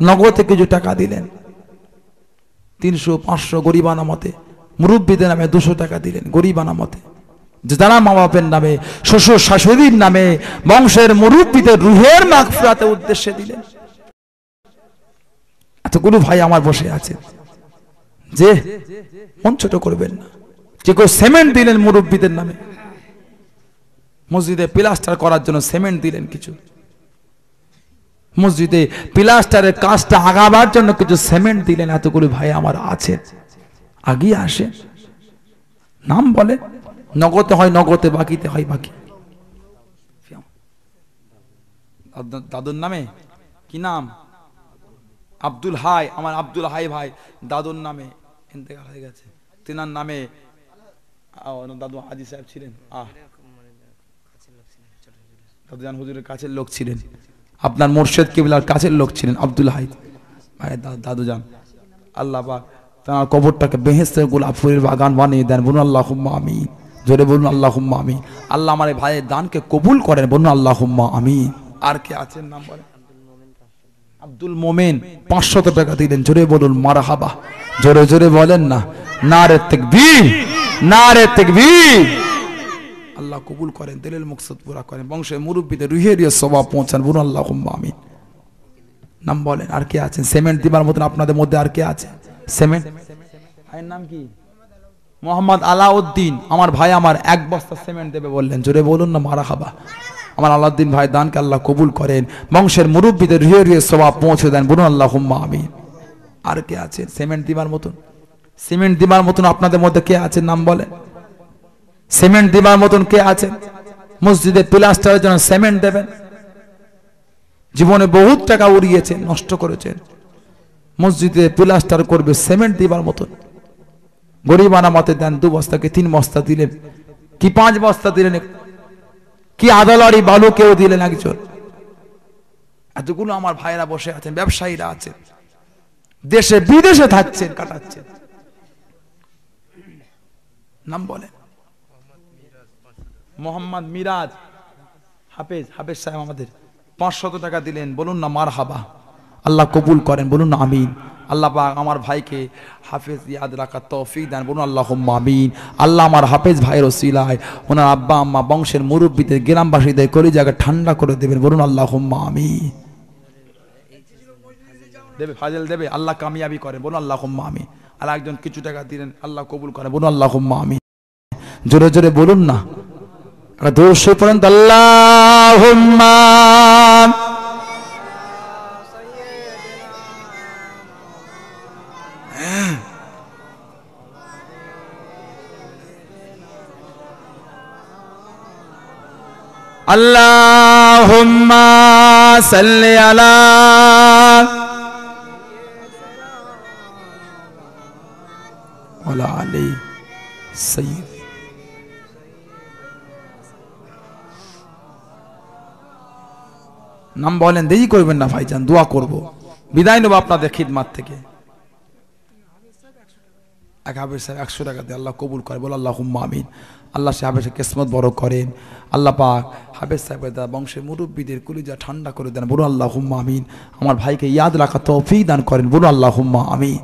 নগদে কিছু টাকা দিলেন, 300, 500 গরিবানা মতে, মুরব্বিদের নামে 200 টাকা দিলেন গরিবানা মতে, যারা মা বাপের নামে, শ্বশুর শাশুড়ির নামে, বংশের মুরব্বিদের রুহের মাগফিরাতের উদ্দেশ্যে দিলেন। এতগুলো ভাই আমার বসে আছে, যে মন ছোট করবেন না। যে কেউ সিমেন্ট দিলেন মুরব্বিদের নামে, মসজিদে প্লাস্টার করার জন্য সিমেন্ট দিলেন কিছু, মসজিদে প্লাস্টারের কাজটা আগাবার জন্য কিছু সিমেন্ট দিলেন, এতগুলো ভাই আমার আছে, আগিয়ে আসে, নাম বলে, নগদে হয় নগদে, বাকিতে হয় বাকি। দাদুর নামে কি নাম? আব্দুল হাই, আমার আব্দুল হাই ভাই দাদুর নামে ইন্তেকাল হয়ে গেছে, তিনার নামে দাদু হাজি সাহেব ছিলেন, দাদুজান হুজুরের কাছের লোক ছিলেন, আপনার মুর্শিদ কিবলার কাছের লোক ছিলেন আব্দুল হাই ভাই দাদুজান। আল্লাহ পাক তার কবরটাকে বেহেশতের গোলাপ ফুলের বাগান বানিয়ে দেন, বলুন আল্লাহুম্মা আমিন। জোরে বলুন আল্লাহুম্মা আমিন। আল্লাহ আমার ভাইয়ের দানকে কবুল করেন, বলুন আল্লাহুম্মা আমিন। আর কে আছেন নাম বলেন? আব্দুল মোমেন 500 টাকা দিলেন, জোরে বলুন মারহাবা, জোরে জোরে বলেন না, নারে তাকবীর, নারে তাকবীর। আল্লাহ কবুল করেন, দিলের মকসদ পুরা করেন, বংশের মুরব্বিদের রুহের সওয়াব পৌঁছান, বলুন আল্লাহুম্মা আমিন। নাম বলেন, আর কে আছেন সিমেন্ট দিবার মতন আপনাদের মধ্যে? আর কে আছে সিমেন্ট? ভাইয়ের নাম কি? মোহাম্মদ আলাউদ্দিন। আমার ভাই আমার 1 বস্তা সিমেন্ট দেবে বললেন, জোরে বলুন না মারহাবা। আমার আলাউদ্দিন ভাই দানকে আল্লাহ কবুল করেন, বংশের মুরব্বীদের রুহে রুহে সওয়াব পৌঁছে দেন, বলুন আল্লাহুম্মা আমিন। আর কে আছে সিমেন্ট দিবার মতন? সিমেন্ট দিবার মতন আপনাদের মধ্যে কে আছে নাম বলেন? সিমেন্ট দিবার মতন কে আছে? মসজিদে প্লাস্টারের জন্য সিমেন্ট দেবেন, জীবনে বহুত টাকা উড়িয়েছেন, নষ্ট করেছেন, মসজিদে প্লাস্টার করবে সিমেন্ট দিবার মতন। গরিব আনামতে দেন 2 বস্তাকে 3 বস্তা দিলেন, কি 5 বস্তা দিলেন, কি আদালারি বালু কেউ দিলেন একজন। এতগুলো আমার ভাইরা বসে আছেন, ব্যবসায়ীরা আছেন, দেশে বিদেশে থাকছেন, কাটাচ্ছেন, নাম বলেন। মোহাম্মদ মিরাজ হাফেজ, হাফেজ সাহেব আমাদের 500 টাকা দিলেন, বলুন না মারহাবা। আল্লাহ কবুল করেন, বলুন না আমিন। আল্লাহ পাক আমার ভাইকে হাফেজ ইয়াদ রাখার তৌফিক দেন, বলুন আল্লাহুম্মা আমিন। আল্লাহ আমার হাফেজ ভাইয়ের ওসিলায় ওনার আব্বা আম্মা বংশের মুরব্বীদের গ্রামবাসীদের কলিজাকে ঠান্ডা করে দেবেন, বলুন আল্লাহুম্মা আমিন। দেবে ফাজল দেবে, আল্লাহ কামিয়াবি করেন, বলুন আল্লাহুম্মা আমিন। আর একজন কিছু টাকা দিলেন, আল্লাহ কবুল করেন, বলুন আল্লাহুম্মা আমিন। জোরে জোরে বলুন না, দোষে পড়েন আল্লাহুম্মা। আল্লাহুম্মা সাল্লি আলা ওয়ালা আলি সাইয়্যিদ। নাম বলেন, দেরি করবেন না ভাইজান, দোয়া করব, বিদায় নেব আপনাদের খিদমাত থেকে। এক হাফেজ সাহেব 100 টাকা দিয়ে আল্লাহ কবুল করে, বল আল্লাহুম্মা আমিন। আল্লাহ সে হাফেজের কিসমত বড় করেন, আল্লাহ পাক হাফেজ সাহেবের দ্বারা বংশের মুরব্বীদের কলিজা ঠান্ডা করে দেন, বলুন আল্লাহুম্মা আমিন। আমার ভাইকে ইয়াদ রাখা তৌফিক দান করেন, বলুন আল্লাহুম্মা আমিন।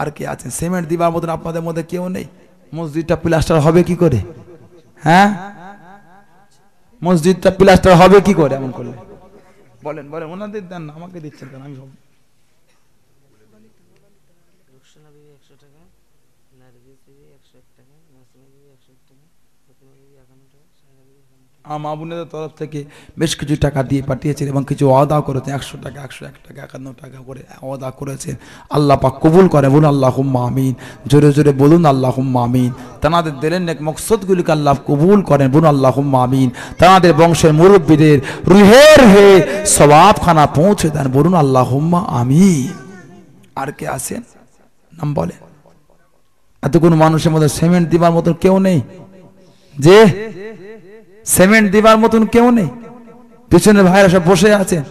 আর কে আছেন সিমেন্ট দিবার মতন আপনাদের মধ্যে কেউ নেই? মসজিদটা প্লাস্টার হবে কি করে? হ্যাঁ, মসজিদটা প্লাস্টার হবে কি করে এমন করলে? বলেন বলেন, ওনাদের দেন না, আমাকে দিচ্ছেন কেন? আমি মা বোনেদের তরফ থেকে বেশ কিছু টাকা দিয়ে পাঠিয়েছেন এবং কিছু ওয়াদা করেছেন, 100 টাকা 101 টাকা 51 টাকা করে ওয়াদা করেছেন। আল্লাহ পাক কবুল করে, বলুন আল্লাহুম্মা আমিন। জোরে জোরে বলুন আল্লাহুম্মা আমিন। তানাদের দিলেন নেক মকসদগুলিকে আল্লাহ কবুল করেন, বলুন আল্লাহুম্মা আমিন। তানাদের বংশের মুরব্বীদের রুহের হে সওয়াবখানা পৌঁছে দেন, বলুন আল্লাহুম্মা আমিন। আর কে আছেন নাম বলেন? এতগুলো মানুষের মধ্যে সিমেন্ট দিবার মতো কেউ নেই? যে সিমেন্ট দিবার মতন কেউ নেই? পিছনে ভাইরা সব বসে আছেন,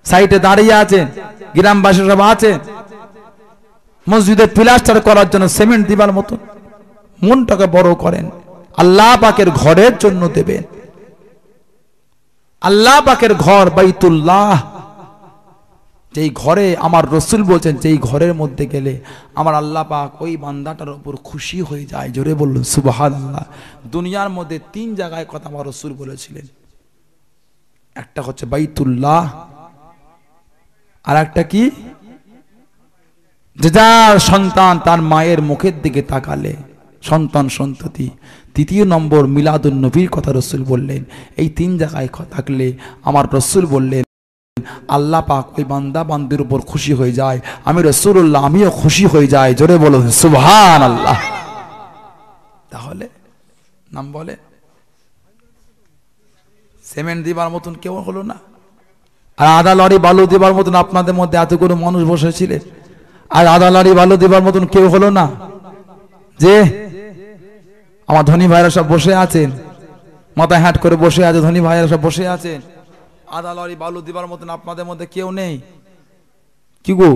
সাইডে দাঁড়িয়ে আছেন, গ্রামবাসী সব আছেন, মসজিদে প্লাস্টার করার জন্য সিমেন্ট দিবার মতন। মনটাকে বড় করেন, আল্লাহ পাকের ঘরের জন্য দেবেন। আল্লাহ পাকের ঘর বাইতুল্লাহ, যেই ঘরে আমার রসুল বলছেন যেই ঘরের মধ্যে গেলে আমার আল্লাহ পাক ওই বান্দাটার উপর খুশি হয়ে যায়। জোরে বলুন সুবহানাল্লাহ। দুনিয়ার মধ্যে 3 জায়গায় কথা আমার রসুল বলেছিলেন, একটা হচ্ছে বাইতুল্লাহ, আর একটা কি, যে যার সন্তান তার মায়ের মুখের দিকে তাকালে সন্তান সন্ততি। 3 নম্বর মিলাদুন নবীর কথা রসুল বললেন। এই 3 জায়গায় থাকলে আমার রসুল বললেন আল্লাহ পাক ওই বান্দা বান্দির উপর খুশি হয়ে যায়, আমি রাসূলুল্লাহ আমিও খুশি হয়ে যাই। জোরে বলুন সুবহানাল্লাহ। তাহলে নাম বলে, সিমেন্ট দিবার মতন কেউ হলো না, আর আধা লরি বালু দিবার মতন আপনাদের মধ্যে এতগুলো মানুষ বসেছিলেন, আর আধা লরি বালু দিবার মতন কেউ হলো না। যে আমার ধনী ভাইরা সব বসে আছেন, মাথায় হ্যাট করে বসে আছে, ধনী ভাইরা সব বসে আছেন, আধা লরি বালু দিবার মতন আপনাদের মধ্যে কেউ নেই। কি গো,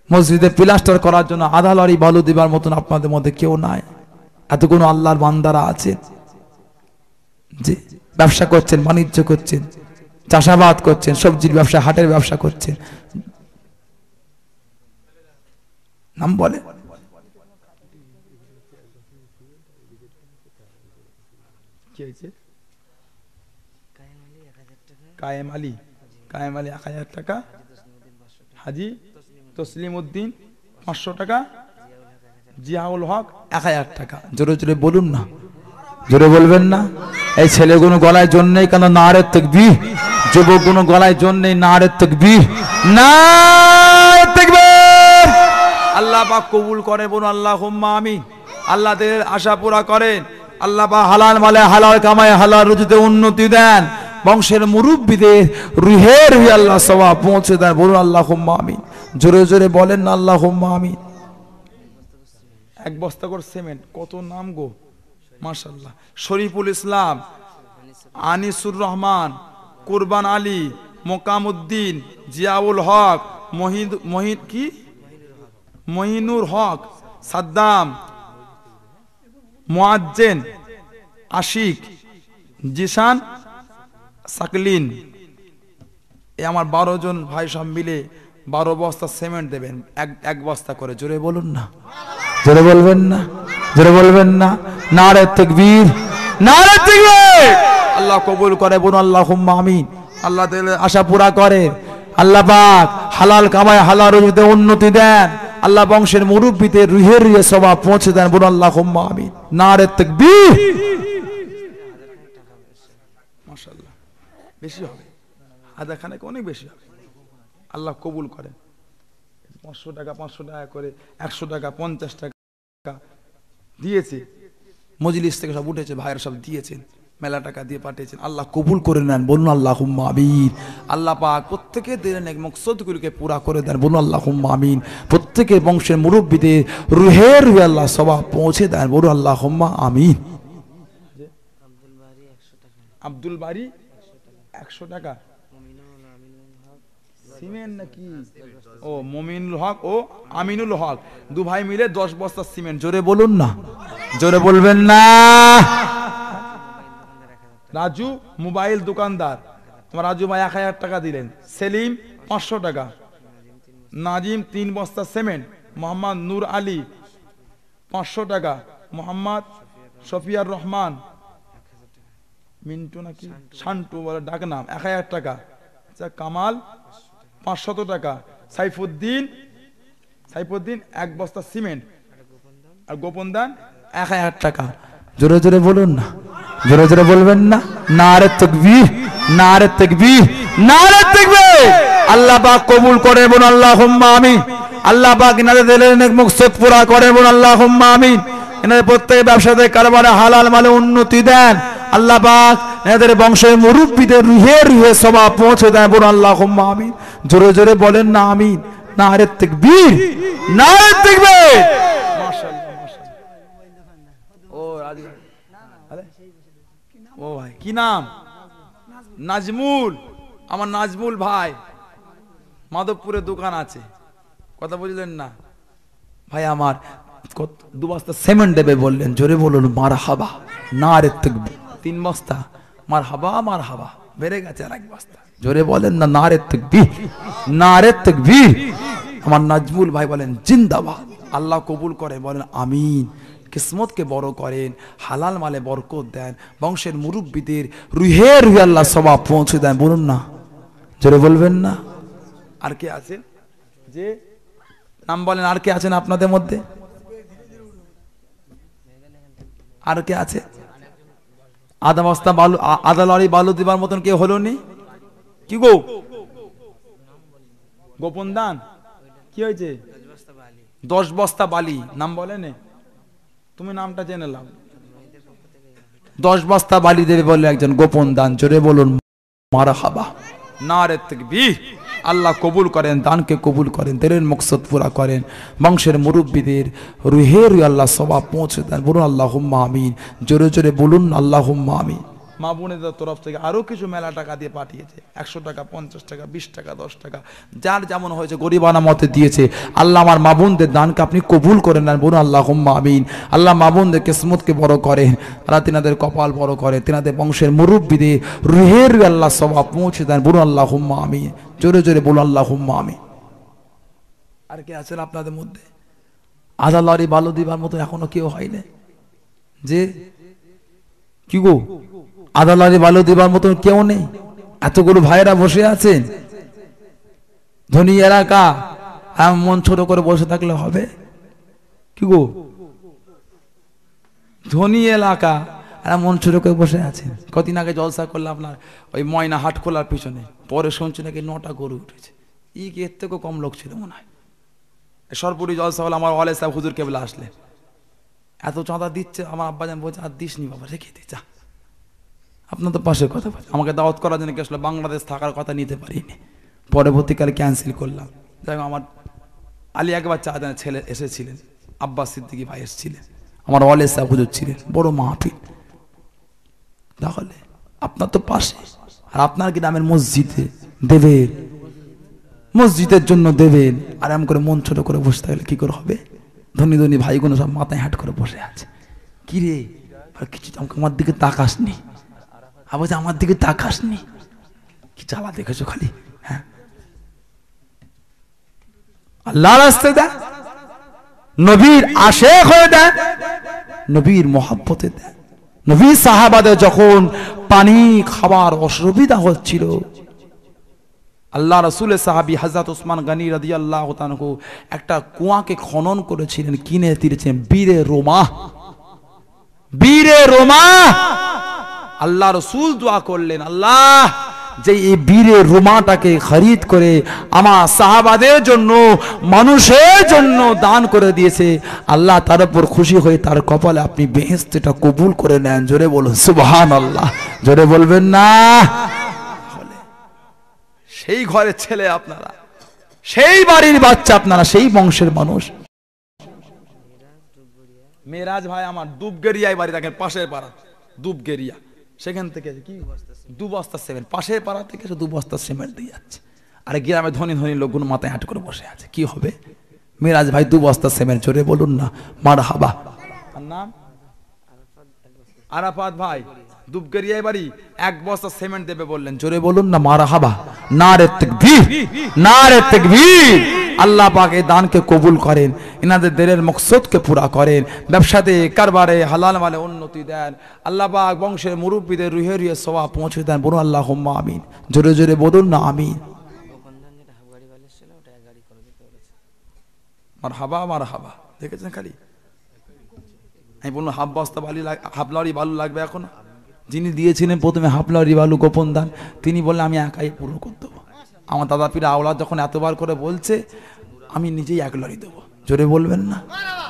মসজিদে প্লাস্টার করার জন্য আধা লরি বালু দিবার মতন আপনাদের মধ্যে কেউ নাই। এতগুলো আল্লাহর বান্দারা আছে, যে ব্যবসা করছেন, বাণিজ্য করছেন, চাষাবাদ করছেন, সবজির ব্যবসা, হাটের ব্যবসা করছেন। নাম বলে, কি হয়েছে? কায়েম আলী কায়েম আলী 1000 টাকা, হাজি তসলিম উদ্দিন 500 টাকা, জিয়াউল হক 1000 টাকা। জোরে জোরে বলুন না, জোরে বলবেন না। এই ছেলেগুলো গলায় জোর নেই কেন? নারে তাকবীর। যুবকগুলো গলায় জোর নেই, নারে তাকবীর, নারে তাকবীর। আল্লাহ পাক কবুল করে, বলুন আল্লাহুম্মা আমিন। আল্লাহ তাদের আশা পুরা করেন। আল্লাহ পাক হালাল মালে হালাল কামায় হালাল রুজিতে উন্নতি দেন। বংশের মুরব্বিদের রুহে রুহে আল্লাহ সওয়াব পৌঁছে দেন, বলুন আল্লাহুম্মা আমিন। জোরে জোরে বলেন না আল্লাহুম্মা আমিন। এক বস্তা করে সিমেন্ট, কত নাম গো, মাশাআল্লাহ। শরীফুল ইসলাম, আনিসুর রহমান, কুরবান আলী, মোকামউদ্দিন, জিয়াউল হক, মহিনুর হক, সাদ্দাম, মুআজ্জেন, আশিক, জিশান, সাকলিন। এ আমার 12 জন ভাই সব মিলে 12 বস্তা সিমেন্ট দেবেন, এক বস্তা করে। জোরে বলুন না, জোরে বলবেন না, জোরে বলবেন না। নারে তাকবীর, নারে তাকবীর। আল্লাহ কবুল করে, বলুন আল্লাহুম্মা আমিন। আল্লাহ তাআলা আশা পুরা করে। আল্লাহ পাক হালাল কামায় হালাল রুজিতে উন্নতি দেন। আল্লাহ বংশের মুরব্বিদের রুহে রুহে সওয়াব পৌঁছে দেন, বলুন আল্লাহুম্মা আমিন। নারে তাকবীর। মাশাআল্লাহ, বেশি হবে, আধা খানেক অনেক বেশি হবে। আল্লাহ কবুল করেন। 500 টাকা 500 টাকা করে, 100 টাকা 50 টাকা দিয়েছে, মজলিস থেকে সব উঠেছে, ভাইয়েরা সব দিয়েছেন, মেলা টাকা দিয়ে পাঠিয়েছেন। আল্লাহ কবুল করে নেন, বলুন আল্লাহুম্মা আমিন। আল্লাহ পাক প্রত্যেকে দিলেন এক মকসদগুলোকে পুরা করে দেন, বলুন আল্লাহুম্মা আমিন। প্রত্যেকের বংশের মুরব্বিদের রুহে রুহে আল্লাহ সওয়াব পৌঁছে দেন, বলুন আল্লাহুম্মা আমিন। আব্দুল বারী 100 টাকা সিমেন্ট নাকি? ও মমিনুল হক ও আমিনুল হক, দু ভাই মিলে 10 বস্তা সিমেন্ট। জোরে বলুন না, জোরে বলবেন না। রাজু মোবাইল দোকানদার, তোমার রাজু ভাই 1000 টাকা দিলেন। সেলিম 500 টাকা। নাজিম 3 বস্তা সিমেন্ট। মোহাম্মদ নূর আলী 500 টাকা। মোহাম্মদ শফিয়ার রহমান, মিন্টু নাকি শান্টু বলে ডাক নাম, 1000 টাকা। আচ্ছা, কামাল 500 টাকা। সাইফুদ্দিন 1 বস্তা সিমেন্ট। আর গোপন দান 1000 টাকা। জোরে জোরে বলুন না, জোরে জোরে বলবেন না। নারে তাকবীর, নারে তাকবীর, নারে তাকবীর। আল্লাহ পাক কবুল করে, বলুন আল্লাহুম্মা আমিন। আল্লাহ পাক ইনাদের দিলের নেক মকসদ পুরা করে, বলুন আল্লাহুম্মা আমিন। এনাদের প্রত্যেক ব্যবসাতে কারবারে হালাল মালে উন্নতি দেন। আল্লাহ পাক এনাদের বংশের মুরব্বিদের রুহে রুহে সওয়াব পৌঁছে দেন, বলুন আল্লাহুম্মা আমিন। জোরে জোরে বলেন না আমিন। নারে তাকবীর, নারে তাকবীর। মাশাআল্লাহ, মাশাআল্লাহ। ও রাজি, আরে ও ভাই কি নাম? নাজমুল, আমার নাজমুল ভাই, মাধবপুরে দোকান আছে। কথা বুঝলেন না ভাই আমার? 2 বস্তা সিমেন্ট দেবে বললেন। জোরে বলুন মারহাবা, নারে তাকবীর। 3 বস্তা, মারহাবা মারহাবা। বেড়ে গেছে আর 1 বস্তা। জোরে বলেন না নারে তাকবীর, নারে তাকবীর। আমার নাজমুল ভাই বলেন জিন্দাবাদ। আল্লাহ কবুল করে, বলেন আমিন। কিসমতকে বড় করেন, হালাল মালে বরকত দেন, বংশের মুরব্বিদের রুহে রুহে আল্লাহ সওয়াব পৌঁছে দেন, বলুন না, জোরে বলবেন না। আর কে আছেন যে নাম বলেন? আর কে আছেন আপনাদের মধ্যে? আর কে আছে? আধা বস্তা বালু, আধা লরি বালু দিবার মতন কেউ হলো নি? কি গো গোপন দান কি হয়েছে? 10 বস্তা বালি। নাম বলেন? তুমি নামটা জেনে নাও। 10 বস্তা বালি দেবে বলে একজন গোপন দান। জোরে বলুন মারহাবা, নারে তাকবীর। আল্লাহ কবুল করেন, দানকে কবুল করেন, দিলের মকসদ পুরা করেন, বংশের মুরব্বিদের রুহে রুহে আল্লাহ সওয়াব পৌঁছে দেন, বলুন আল্লাহুম্মা আমিন। জোরে জোরে বলুন আল্লাহুম্মা আমিন। মা বোনেদের তরফ থেকে আরো কিছু মেলা টাকা দিয়ে পাঠিয়েছে, 100 টাকা 50 টাকা 20 টাকা 10 টাকা, যার যেমন হয়েছে গরিবানা মতে দিয়েছে। আল্লাহ আমার মা বোনদের দানকে আপনি কবুল করে নেন, বলুন আল্লাহুম্মা আমিন। আল্লাহ মা বোনদের কিসমতকে বড় করেন, আল্লাহ তিনাদের কপাল বড় করে, তিনাদের বংশের মুরব্বিদের রুহের আল্লাহ সওয়াব পৌঁছে দেন, বলুন আল্লাহুম্মা আমিন। জোরে জোরে বলুন আল্লাহুম্মা আমিন। আর কে আছেন আপনাদের মধ্যে আধা লরি বালু দিবার মতো এখনো কেউ হয়নি? যে কি গো আধা লরি বালু দিবার মতো কেউ নেই? এতগুলো ভাইয়েরা বসে আছেন, ধনী এলাকা, মন ছোট করে বসে থাকলে হবে কি গো? ধনী এলাকা আর মন ছোট করে বসে আছেন। কদিন আগে জলসা করলে আপনার ওই ময়না হাট খোলার পিছনে, পরে শুনছি নাকি 9টা গরু উঠেছে। কি এর থেকেও কম লোক ছিল মনে হয়। সরপুরি জলসা হলে আমার ওয়ালে সাহেব হুজুর কেবলা আসলে এত চাঁদা দিচ্ছে, আমার আব্বাজান বলছে আর দিস নি বাবা, রেখে দিচ্ছা। আপনার তো পাশের কথা বলছে, আমাকে দাওয়াত করার জন্য কি আসলে বাংলাদেশ থাকার কথা নিতে পারিনি, পরবর্তীকালে ক্যান্সেল করলাম। যাই হোক, আমার আলী একবার চাঁদানের ছেলে এসেছিলেন, আব্বাস সিদ্দিকী ভাই এসেছিলেন, আমার ওয়ালে সাহেব হুজুর ছিলেন, বড় মাহফিল। তাহলে আপনার তো পাশে, আর আপনার কি নামের মসজিদে দেবেন, মসজিদের জন্য দেবেন, আর এমন করে মন ছোট করে বসে থাকলে কি করে হবে? ধনী ধনী ভাইগুলো সব মাথায় হাট করে বসে আছে। কি রে কিছু আমার দিকে তাকাসনি, আবার আমার দিকে তাকাসনি, কি চালা দেখেছো খালি? হ্যাঁ, আল্লাহ রাস্তায় দেয়, নবীর আশেক হয়ে দেয়, নবীর মহব্বতে দেয়। নবী সাহাবাদের যখন পানি খাবার অসুবিধা হচ্ছিল, আল্লাহ রাসূলের সাহাবী হযরত ওসমান গনি রাদিয়াল্লাহু তাআলা একটা কুয়াকে খনন করেছিলেন, কিনে দিয়েছেন বীরে রোমা, বীরে রোমা। আল্লাহ রাসূল দোয়া করলেন, আল্লাহ যে এই বীরে রোমাটাকে খরিদ করে আমার সাহাবাদের জন্য, মানুষের জন্য দান করে দিয়েছে, আল্লাহ তার উপর খুশি হয়ে তার কপালে আপনি বেহেশতটা কবুল করে নেন। জোরে বলুন সুবহানাল্লাহ, জোরে বলবেন না? সেই ঘরের ছেলে আপনারা, সেই বাড়ির বাচ্চা আপনারা, সেই বংশের মানুষ। মেরাজ ভাই আমার দুবগেরিয়ায় বাড়ি, দেখেন পাশের পাড়া দুবগেরিয়া, সেখান থেকে কি 2 বস্তা সিমেন্ট, পাশের পাড়া থেকে 2 বস্তা সিমেন্ট দিয়ে যাচ্ছে। আর গ্রামে ধনী ধনী লোকগুলো মাথায় হাঁট করে বসে আছে। কি হবে? মেরাজ ভাই 2 বস্তা সিমেন্ট, জোরে বলুন না মারহাবা। আর নাম আরাফাত ভাই, দুবগেরিয়ায় বাড়ি, 1 বস্তা সিমেন্ট দেবে বললেন, জোরে বলুন না মারহাবা। নারে তাকবীর, নারে তাকবীর। আল্লাহ পাক এই দানকে কবুল করেন, ইনাদের দিলের মকসদকে পুরা করেন, ব্যবসাতে কারবারে হালাল মালে উন্নতি দেন। আল্লাহ পাক বংশের মুরব্বীদের রুহে রুহে সওয়াব পৌঁছে দেন। বলুন আল্লাহুম্মা আমিন, জোরে জোরে বলুন না আমিন। মারহাবা মারহাবা, দেখেছেন খালি আমি বললাম হাফ বস্তা বালি, হাফ লরি বালু লাগবে। এখন যিনি দিয়েছিলেন প্রথমে হাফ লরি বালু গোপন দান, তিনি বললেন আমি একাই পূরণ করে দেবো। আমার দাদা পীর আওলাদ যখন এতবার করে বলছে, আমি নিজেই 1 লরি দেবো। জোরে বলবেন না?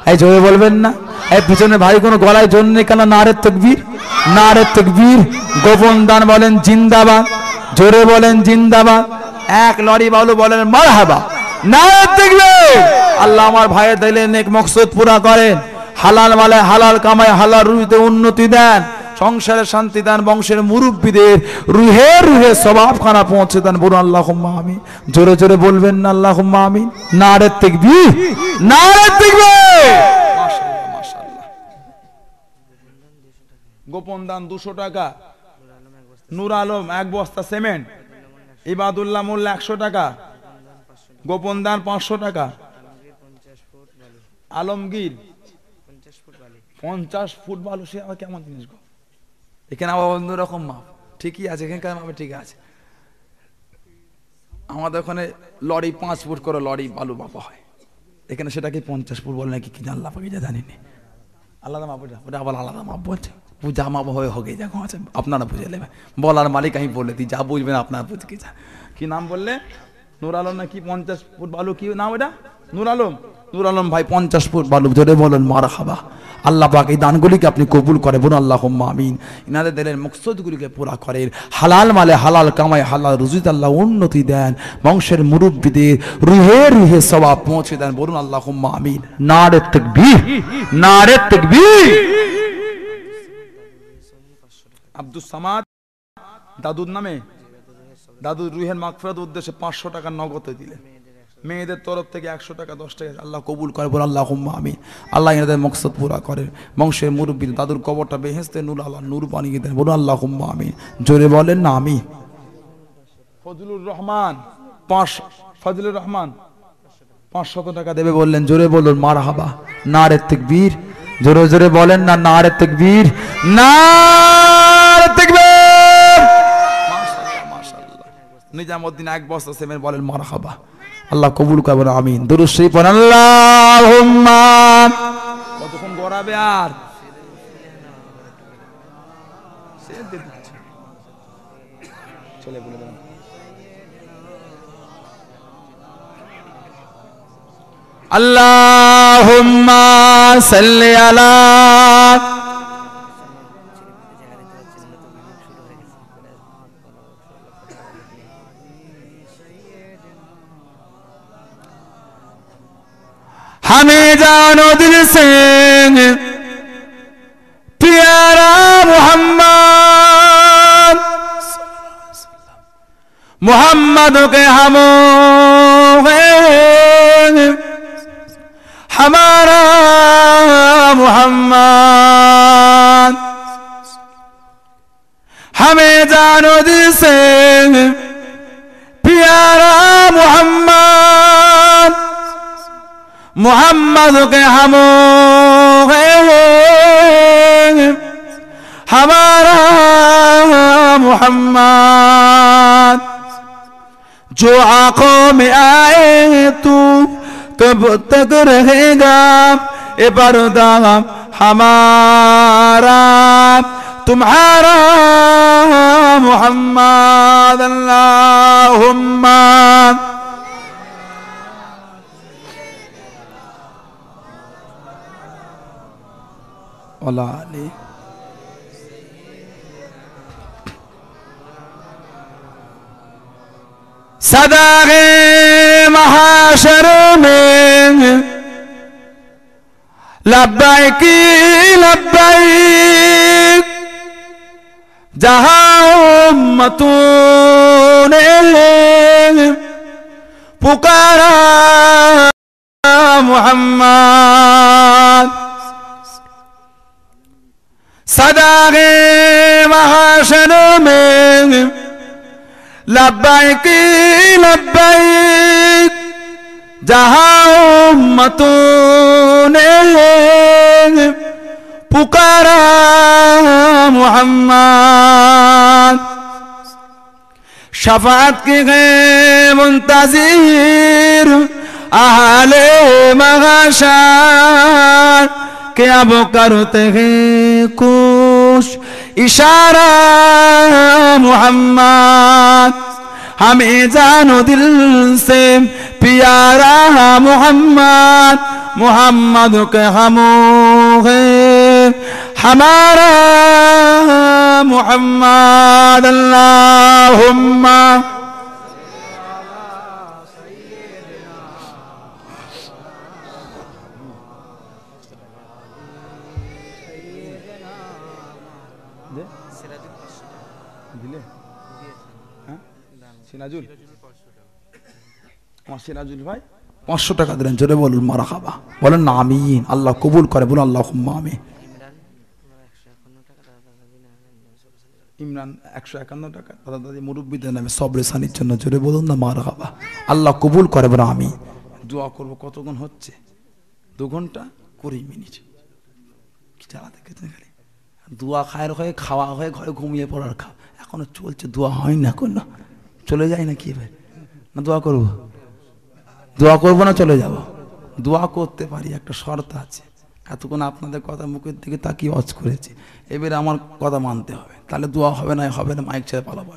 এই জোরে বলবেন না? এই পিছনে ভাই কোনো গলায় জোর নেই কেন? নারে তাকবীর, নারে তাকবীর। গোপন দান বলেন জিন্দাবাদ, জোরে বলেন জিন্দাবাদ। 1 লরি বালু বলেন মারহাবা, নারে তাকবীর। আল্লাহ আমার ভাইয়ের দিলে নেক মকসদ পুরা করেন, হালাল মালে হালাল কামায় হালাল রুজিতে উন্নতি দেন, সংসারে শান্তি দেন, বংশের মুরব্বীদের রুহে রুহে সওয়াবখানা পৌঁছে দেন। বলুন আল্লাহুম্মা আমিন, জোরে জোরে বলবেন না আল্লাহুম্মা আমিন। নারে তাকবীর, নারে তাকবীর। মাশাআল্লাহ মাশাআল্লাহ। গোপন দান 200 টাকা, নূর আলম 1 বস্তা সিমেন্ট, ইবাদুল্লাহ মোল্লা 100 টাকা, গোপন দান 500 টাকা, আলমগীর 50 ফুট বালু। সে আবার কেমন জিনিস গো? এখানে আবার অন্যরকম মাপ, ঠিকই আছে, এখানকার মাপে ঠিক আছে। আমাদের ওখানে লরি 5 ফুট করে লরি বালু মাপা হয়, এখানে সেটাকে 50 ফুট বলে নাকি কি আল্লাহ পাকি যা জানি না, আলাদা মাপ, ওটা আবার আলাদা মাপ বলছে। পূজা মাপ হয়ে হোক যা আছে, আপনারা বুঝে নেবেন। বলার মালিক আমি বলে দিই, যা বুঝবেন আপনারা বুঝে কি নাম বললে? নূর আলম নাকি 50 ফুট বালু, কি নাম ওটা? নূর আলম, নূর আলম ভাই 50 ফুট বালু। জোরে বলেন মারহাবা। আল্লাহ পাক এই দানগুলিকে আপনি কবুল করে, বলুন আল্লাহুম্মা আমিন। ইনাদের দিলের মকসদগুলিকে পুরা করেন, হালাল মালে হালাল কামায় হালাল রুজিতে আল্লাহ উন্নতি দেন, বংশের মুরব্বীদের রুহে রুহে সওয়াব পৌঁছে দেন। বলুন আল্লাহুম্মা আমিন। নারে তাকবীর, নারে তাকবীর। আব্দুস সামাদ দাদুর নামে, দাদুর রুহের মাগফিরাত উদ্দেশ্যে 500 টাকা নগদে দিলেন। মেয়েদের তরফ থেকে 100 টাকা 10 টাকা আল্লাহ কবুল করে। বল আল্লাহুম্মা আমিন। আল্লাহ এনাদের মকসদ পুরা করে, বংশের মুরব্বী দাদুর কবরটা বেহেশতে নূর আল্লাহ নূর বানিয়ে দেন। বলুন আল্লাহুম্মা আমিন, জোরে বলেন না আমিন। ফজলুর রহমান 500 টাকা দেবে বললেন, জোরে বলুন মারহাবা। নারে তাকবীর, জোরে জোরে বলেন না নারে তাকবীর, নারে তাকবীর। মাশাআল্লাহ মাশাআল্লাহ। নিজামউদ্দিন 1 বছর সেমেন বলেন মারহাবা আল্লাহ কবুল করবেন আমিন দুরূদ শরীফ পড়েন আল্লাহুম্মা কতক্ষণ গড়াবে আর চলে বলে দেন আল্লাহুম্মা সাল্লি আলা हमें जानो दिल से प्यारा मोहम्मद मोहम्मद के हम हमारा मोहम्मद हमें जानो दिल से प्यारा मोहम्मद मोहम्मद के हम हमारा मोहम्मद जो आंखों में आए तू कब तक रहेगा ए पर्दा हमारा तुम्हारा मोहम्मद अल्लाहुम्मा अलाले सदागे महाशर में लब्बैक लब्बैक जहां उम्मतों ने पुकारा मोहम्मद सदागे महाशर में लब्बैक लब्बैक जहां उम्मतों ने पुकारा मोहम्मद शफाअत के गए मुंतज़िर अहले महशर के अब करते हैं कुछ इशारा मोहम्मद हमें जानो दिल से प्यारा मोहम्मद मोहम्मद के हम हमारा मोहम्मद अल्लाहुम्मा সিরাজুল আমার সিরাজুল ভাই 500 টাকা দিলেন জোরে বলুন মারহাবা বলেন না আমিন আল্লাহ কবুল করে বলুন আল্লাহুম্মা আমিন ইমরান 151 টাকা দাদা দাদি মুরব্বিদের নামে সবরে সানির জন্য জোরে বলুন না মারহাবা আল্লাহ কবুল করে বলুন আমিন দোয়া করব কতক্ষণ হচ্ছে 2 ঘন্টা 20 মিনিট কি চালা দেখতে খালি দোয়া খায়ের হয়ে খাওয়া হয়ে ঘরে ঘুমিয়ে পড়ার খাওয়া এখনো চলছে দোয়া হয় না কোনো চলে যাই না কি ভাই না দোয়া করবো না চলে যাব দোয়া করতে পারি একটা শর্ত আছে এতক্ষণ আপনাদের কথা মুখের দিকে তাকিয়ে ওয়াজ করেছি এবারে আমার কথা মানতে হবে তাহলে দোয়া হবে না মাইক ছেড়ে পালাবো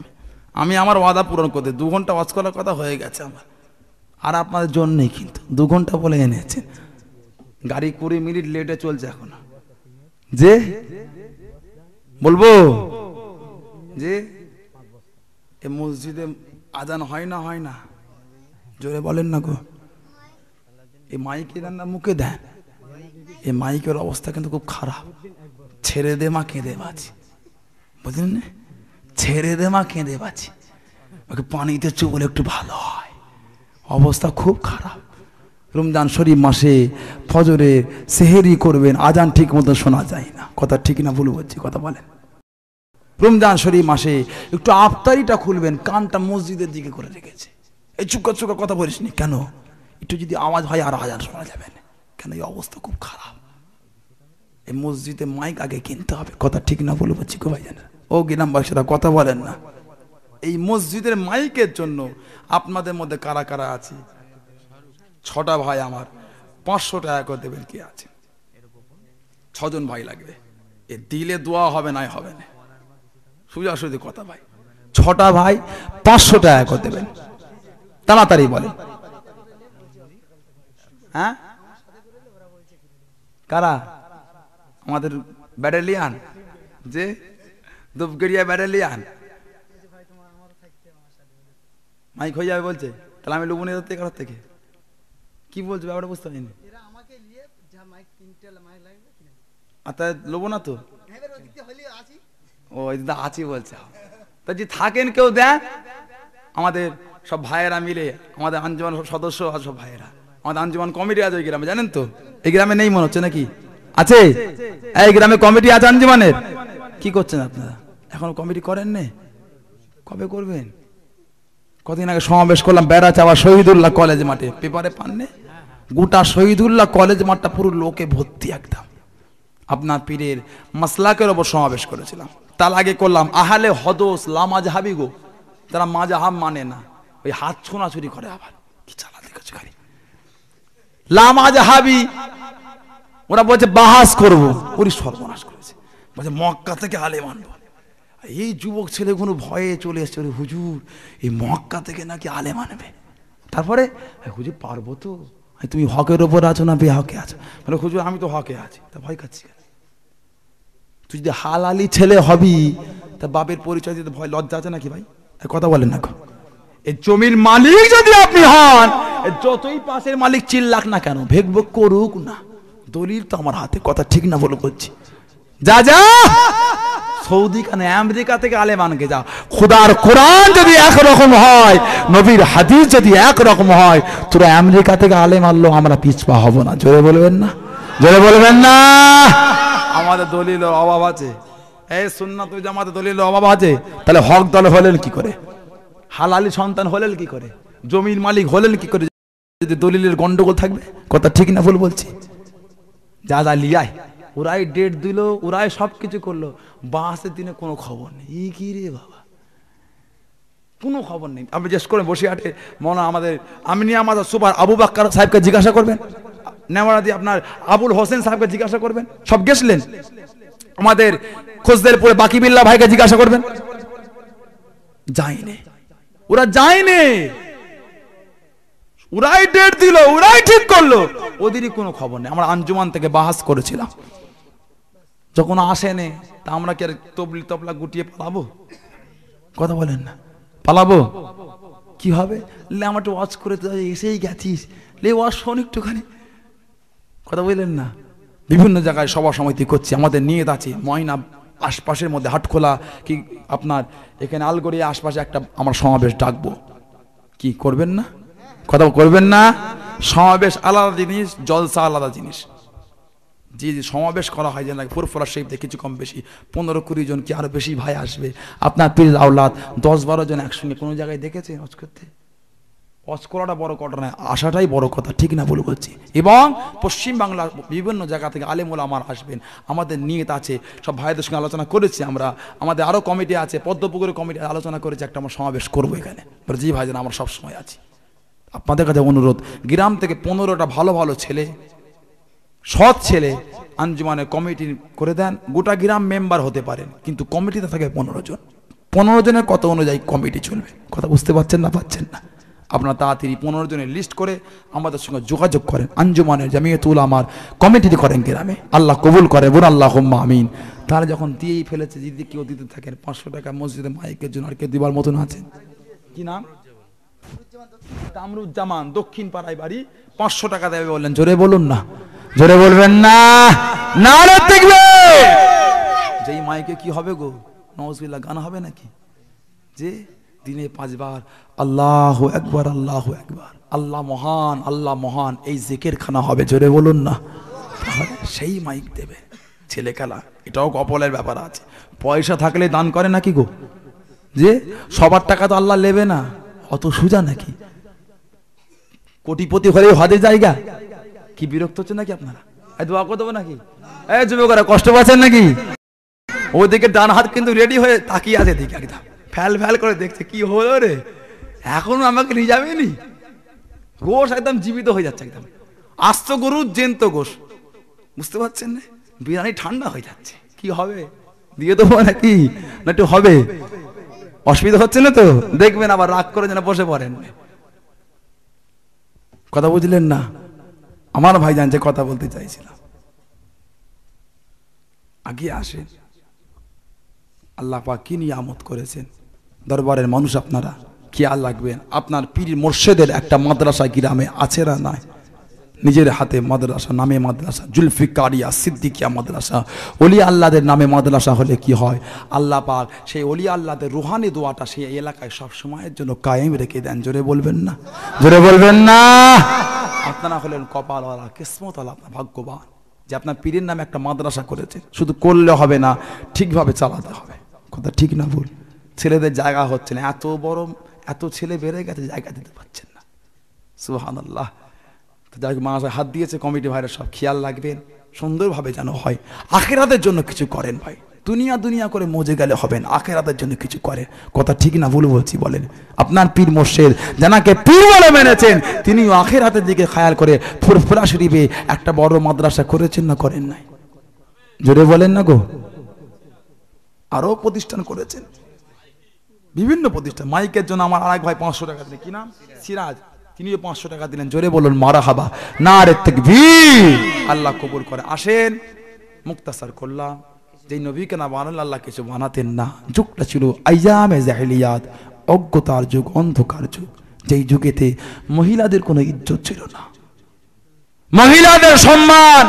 আমি আমার ওয়াদা পূরণ করতে 2 ঘন্টা ওয়াজ করার কথা হয়ে গেছে আমার আর আপনাদের জন্যই কিন্তু 2 ঘন্টা বলে এনেছেন গাড়ি 20 মিনিট লেটে চলছে এখন যে বলবো যে এই মসজিদে আজান হয় না জোরে বলেন না গো এই মাইকে দেন না মুখে দেন এই মাইকের অবস্থা কিন্তু খুব খারাপ ছেড়ে দে মা কেঁদে বাঁচি বুঝলেন না ছেড়ে দে মা কেঁদে বাঁচি ওকে পানিতে চুবলে একটু ভালো হয় অবস্থা খুব খারাপ রমজান শরীফ মাসে ফজরে সেহেরি করবেন আজান ঠিক মতো শোনা যায় না কথা ঠিক না ভুল বলছি কথা বলেন রমজান শরীফ মাসে একটু আফতারিটা খুলবেন কানটা মসজিদের দিকে করে রেখেছে এই চুকা চুকা কথা বলিস নি কেন একটু যদি আওয়াজ হয় আর আজান শোনা যাবে না কেন এই অবস্থা খুব খারাপ এই মসজিদে মাইক আগে কিনতে হবে কথা ঠিক না ভুল বলছি গো ভাইজান ও গ্রামবাসীরা কথা বলেন না এই মসজিদের মাইকের জন্য আপনাদের মধ্যে কারা কারা আছে? 6টা ভাই আমার 500 টাকা করে দেবেন কে আছে? 6 জন ভাই লাগবে। এ দিলে দোয়া হবে নাই হবে না, সোজাসুজি কথা ভাই। 6টা ভাই 500 টাকা করে দেবেন, তাড়াতাড়ি বলে। হ্যাঁ কারা? আমাদের ব্যাটালিয়ান, যে দুবগড়িয়া ব্যাটালিয়ান। মাইক হয়ে যাবে বলছে, তাহলে আমি লুবনি কারোর থেকে কি বলছে ব্যাপারটা বুঝতে পারিনি। আচ্ছা লোবো না তো, ও আছি বলছে। তা যে থাকেন কেউ দেন, আমাদের সব ভাইয়েরা মিলে, আমাদের আঞ্জুমান সব সদস্য আর সব ভাইয়েরা, আমাদের আঞ্জুমান কমিটি আছে ওই গ্রামে, জানেন তো? এই গ্রামে নেই মনে হচ্ছে নাকি? আছে এই গ্রামে কমিটি আছে আঞ্জুমানের। কি করছেন আপনারা? এখন কমিটি করেন নে, কবে করবেন? কদিন আগে সমাবেশ করলাম বেড়া চাওয়া শহীদুল্লাহ কলেজ মাঠে, পেপারে পাননি? গোটা শহীদুল্লাহ কলেজ মাঠটা পুরো লোকে ভর্তি একদম। আপনার পীরের মাসলাকের ওপর সমাবেশ করেছিলাম। তার আগে করলাম আহলে হদস লামাজহাবি গো, তারা মাযহাব মানে না, ওই হাত ছোঁড়াছুরি করে, আবার কি চালাতে গেছে গাড়ি লামাজহাবি। ওরা বলছে বাহাস করবো, ওরই সর্বনাশ করেছে। বলছে মক্কা থেকে আলেম আনবো। এই যুবক ছেলেগুলো ভয়ে চলে এসছে, হুজুর এই মক্কা থেকে নাকি আলেম আনবে। তারপরে হুজুর পারবো তো? তুমি হকের ওপর আছো না বেহকে আছো? মানে হুজুর আমি তো হকে আছি। তা ভয় খাচ্ছি কেন? তুই যদি হালালি ছেলে হবি, তা বাপের পরিচয় দিতে ভয় লজ্জা আছে নাকি ভাই? কথা বলেন না। এই জমির মালিক যদি আপনি হন, যতই পাশের মালিক চিল্লাক না কেন, ভেগভেগ করুক না, দলিল তো আমার হাতে। কথা ঠিক না বলে করছি? যা যা সৌদি কানে আমেরিকা থেকে আলেম আনকে যা। খোদার কোরআন যদি একরকম হয়, নবীর হাদিস যদি একরকম হয়, তোরা আমেরিকা থেকে আলেম আনলো আমরা পিছপা হব না। জোরে বলবেন না, জোরে বলবেন না। আমাদের দলিলের অভাব আছে, এই সুন্নাত ওই জামাতে দলিলের অভাব আছে। তাহলে হক দল হলেন কি করে? হালালি সন্তান হলেন কি করে? জমির মালিক হলেন কি করে যদি দলিলের গন্ডগোল থাকবে? কথা ঠিক না ভুল বলছি? যা যা লিয়ায়, ওরাই ডেট দিল, ওরাই সবকিছু করলো, বাসের দিনে কোনো খবর নেই। ই কি রে বাবা, কোনো খবর নেই। আপনি জিজ্ঞেস করেন বসিরহাটে মনে আমাদের আমিনিয়া মাদার সুপার আবু বাক্কার সাহেবকে জিজ্ঞাসা করবেন, নেওয়ারাদি আপনার আবুল হোসেন সাহেবকে জিজ্ঞাসা করবেন, সব গেছিলেন। আমাদের খোঁজদেরপুরে বাকি বিল্লাহ ভাইকে জিজ্ঞাসা করবেন, যায়নি, ওরা যায়নি। ওরাই ডেট দিল, ওরাই ঠিক করলো, ওদেরই কোনো খবর নেই। আমরা আঞ্জুমান থেকে বাহাস করেছিলাম, যখন আসেনি তা আমরা কি আর তবলি তবলা গুটিয়ে পালাবো? কথা বলেন না, পালাবো? কি হবে? লে আমার একটু ওয়াচ করে এসেই গেছিস, লে ওয়াচ শোন একটুখানি। কথা বললেন না? বিভিন্ন জায়গায় সভা সমিতি করছি, আমাদের নিয়ত আছে ময়না আশপাশের মধ্যে হাটখোলা কি আপনার এখানে আলগড়িয়া আশপাশে একটা আমরা সমাবেশ ডাকবো। কি করবেন না? কথা করবেন না? সমাবেশ আলাদা জিনিস, জলসা আলাদা জিনিস। যে সমাবেশ করা হয় যে না ফুরফুরা শরীফে কিছু কম বেশি 15-20 জন কি আরো বেশি ভাই আসবে, আপনার পীর আওলাদ 10-12 জন একসঙ্গে কোনো জায়গায় দেখেছে হজ করতে? হজ করাটা বড় কথা নয়, আসাটাই বড় কথা। ঠিক না ভুল বলছি? এবং পশ্চিম বাংলার বিভিন্ন জায়গা থেকে আলেম ওলামার আসবেন, আমাদের নিয়ত আছে। সব ভাইদের সঙ্গে আলোচনা করেছি আমরা, আমাদের আরো কমিটি আছে, পদ্মপুকুরের কমিটি আলোচনা করেছে, একটা আমরা সমাবেশ করবো এখানে। জি ভাইজান আমরা সবসময় আছি। আপনাদের কাছে অনুরোধ, গ্রাম থেকে 15টা ভালো ভালো ছেলে, সৎ ছেলে আঞ্জুমানের কমিটি করে দেন। গোটা গ্রাম মেম্বার হতে পারেন, কিন্তু কমিটিতে থাকে 15 জন। 15 জনের কত অনুযায়ী কমিটি চলবে? কথা বুঝতে পারছেন না? পাচ্ছেন না? আপনারা তাড়াতাড়ি 15 জনের লিস্ট করে আমাদের সঙ্গে যোগাযোগ করেন। আঞ্জুমানের জামিয়াতুল আমার কমিটি করেন গ্রামে, আল্লাহ কবুল করে, বলুন আল্লাহুম্মা আমিন। তাহলে যখন দিয়েই ফেলেছে, যদি কেউ দিতে থাকেন 500 টাকা মসজিদে মাইকের জন্য, আর কেউ দিবার মতন আছে? কি নাম? কামরুজ্জামান, দক্ষিণ পাড়ায় বাড়ি, 500 টাকা দেবে বললেন। জোরে বলুন না, জোরে বলবেন না, নারে তাকবীর। যেই মাইকে কি হবে গো, নাউজুবিল্লাহ গান হবে নাকি? যে দিনে 5 বার আল্লাহু আকবার, আল্লাহু আকবার, আল্লাহ মহান, আল্লাহ মহান, এই জিকির খানা হবে। জোরে বলুন না। সেই মাইক দেবে ছেলে খেলা, এটাও কপালের ব্যাপার আছে। পয়সা থাকলে দান করে নাকি গো? যে সবার টাকা তো আল্লাহ নেবে না, অত সোজা নাকি? কোটিপতি হলে হজে জায়গা কি বিরক্ত হচ্ছে নাকি আপনারা? দোয়া করে দেবো নাকি? যুবকরা কষ্ট পাচ্ছেন নাকি? ওদিকে ডান হাত কিন্তু রেডি হয়ে তাকিয়ে আছে দিকে একদম, ফ্যাল ফ্যাল করে দেখছে, কি হলো রে, এখনো আমাকে নিয়ে যাবেনি? গোশ একদম জীবিত হয়ে যাচ্ছে, একদম আস্ত গরু জেন্ত গোশ, বুঝতে পারছেন না? বিরিয়ানি ঠান্ডা হয়ে যাচ্ছে, কি হবে, দিয়ে দেবো নাকি না একটু হবে? অসুবিধা হচ্ছে না তো? দেখবেন আবার রাগ করে যেন বসে পড়েন। কথা বুঝলেন না? আমার ভাই জানছে কথা বলতে চাইছিলাম, আগে আসেন। আল্লাহ পাক কি নিয়ামত করেছেন, দরবারের মানুষ আপনারা খেয়াল রাখবেন। আপনার পীর মুর্শিদের একটা মাদ্রাসা গ্রামে আছে না নাই? নিজের হাতে মাদ্রাসা, নামে মাদ্রাসা, জুলফিকারিয়া সিদ্দিকিয়া মাদ্রাসা। ওলি আল্লাহদের নামে মাদ্রাসা হলে কি হয়, আল্লাহ পাক সেই ওলি আল্লাহদের রুহানি দোয়াটা সেই এলাকায় সব সময়ের জন্য কায়েম রেখে দেন। জোরে বলবেন না, জোরে বলবেন না। আপনারা হলেন কপালওয়ালা, কিসমতওয়ালা, আপনার ভাগ্যবান যে আপনার পীরের নামে একটা মাদ্রাসা করেছে। শুধু করলে হবে না, ঠিকভাবে চালাতে হবে। কথা ঠিক না ভুল? ছেলেদের জায়গা হচ্ছে না, এত বড় এত ছেলে বেড়ে গেছে, জায়গা দিতে পারছেন না। সুবহানাল্লাহ। যাই হোক, মাসে হাত দিয়েছে কমিটি ভাইরা, সব খেয়াল রাখবেন, সুন্দরভাবে যেন হয়। আখিরাতের জন্য কিছু করেন ভাই, দুনিয়া দুনিয়া করে মজে গেলে হবে না, আখিরাতের জন্য কিছু করেন। কথা ঠিক না ভুল বলছি বলেন? আপনার পীর মুর্শিদ জানাকে পীর বলে মেনেছেন, তিনিও আখিরাতের দিকে খেয়াল করে ফুরফুরা শরীফে একটা বড় মাদ্রাসা করেছেন না করেন নাই? জোরে বলেন না গো। আরো প্রতিষ্ঠান করেছেন, বিভিন্ন প্রতিষ্ঠান। মাইকের জন্য আমার আরেক ভাই 500 টাকা দিলেন, কি নাম, সিরাজ, তিনিও 500 টাকা দিলেন। জোরে বলুন মারহাবা, নারে তাকবীর। আল্লাহ কবুল করে। আসেন, মুক্তাসার করলাম। যেই নবীকে না বানালে আল্লাহ কিছু বানাতেন না। যুগটা ছিল আইয়ামে জাহিলিয়াত, অজ্ঞতার যুগ, অন্ধকার যুগ। যেই যুগেতে মহিলাদের কোনো ইজ্জত ছিল না, মহিলাদের সম্মান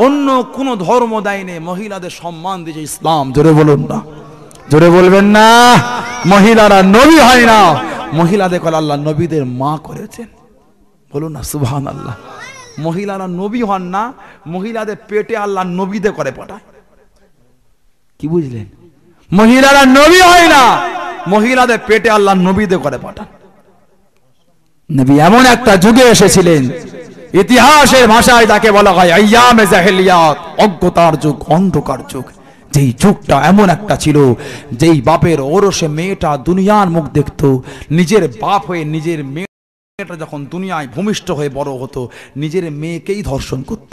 অন্য কোন ধর্ম দেয়নি, মহিলাদের সম্মান দিয়েছে ইসলাম। জোরে বলুন না, জোরে বলবেন না। মহিলারা নবী হয় না, মহিলাদের করে আল্লাহ নবীদের মা করেছেন। বলুন না সুবহানাল্লাহ। মহিলারা নবী হন না, মহিলাদের পেটে আল্লাহ নবীদের করে পাঠায়। কি বুঝলেন? মহিলারা নবী হয় না, মহিলাদের পেটে আল্লাহ নবীদের করে পাঠান। নবী এমন একটা যুগে এসেছিলেন, ইতিহাসের ভাষায় তাকে বলা হয় আইয়ামে জাহেলিয়াত, অজ্ঞতার যুগ, অন্ধকার যুগ। যেই যুগটা এমন একটা ছিল, যেই বাপের ওরসে মেয়েটা দুনিয়ার মুখ দেখতো, নিজের বাপ হয়ে নিজের মেয়েটা যখন দুনিয়ায় ভূমিষ্ঠ হয়ে বড় হতো, নিজের মেয়েকেই ধর্ষণ করত।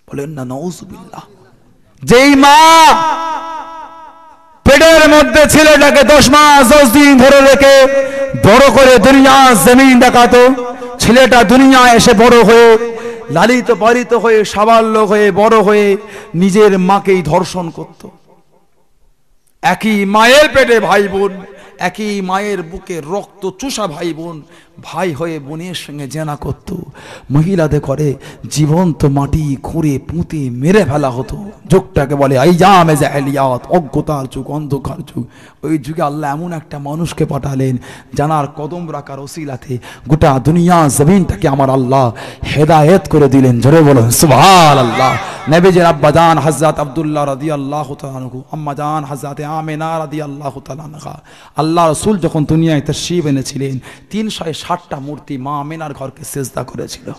বলেন না নাউজুবিল্লাহ। যেই মা পেটের মধ্যে ছেলেটাকে 10 মাস 10 দিন ধরে রেখে বড় করে দুনিয়া জমিন দেখাতো, ছেলেটা দুনিয়ায় এসে বড় হয়ে লালিত পালিত হয়ে সাবাল্য হয়ে বড় হয়ে নিজের মাকেই ধর্ষণ করত। একই মায়ের পেটে ভাই বোন, একই মায়ের বুকে রক্ত চুষা ভাই বোন, ভাই হয়ে বোনের সঙ্গে জেনা করত। মহিলাদের করে জীবন্ত মাটি খুঁড়ে পুঁতে মেরে ফেলা হতো। যুগটাকে বলে আইয়ামে জাহেলিয়াত, অজ্ঞতার যুগ, অন্ধকার যুগ। ওই যুগে আল্লাহ এমন একটা মানুষকে পাঠালেন, জানার কদম রাখার ওসিলাতে গোটা দুনিয়া জমিনটাকে আমার আল্লাহ হেদায়েত করে দিলেন। জোরে বলুন সুবহানাল্লাহ। নবীজির আব্বা জান হযরত আব্দুল্লাহ রাদিয়াল্লাহু তাআলা আনহু, আম্মা জান হযরত আমিনা রাদিয়াল্লাহু তাআলা আনহা, আল্লাহ রাসূল যখন দুনিয়ায় তাশরীফ এনেছিলেন, 360টা মূর্তি মা আমিনার ঘরকে সিজদা করেছিল।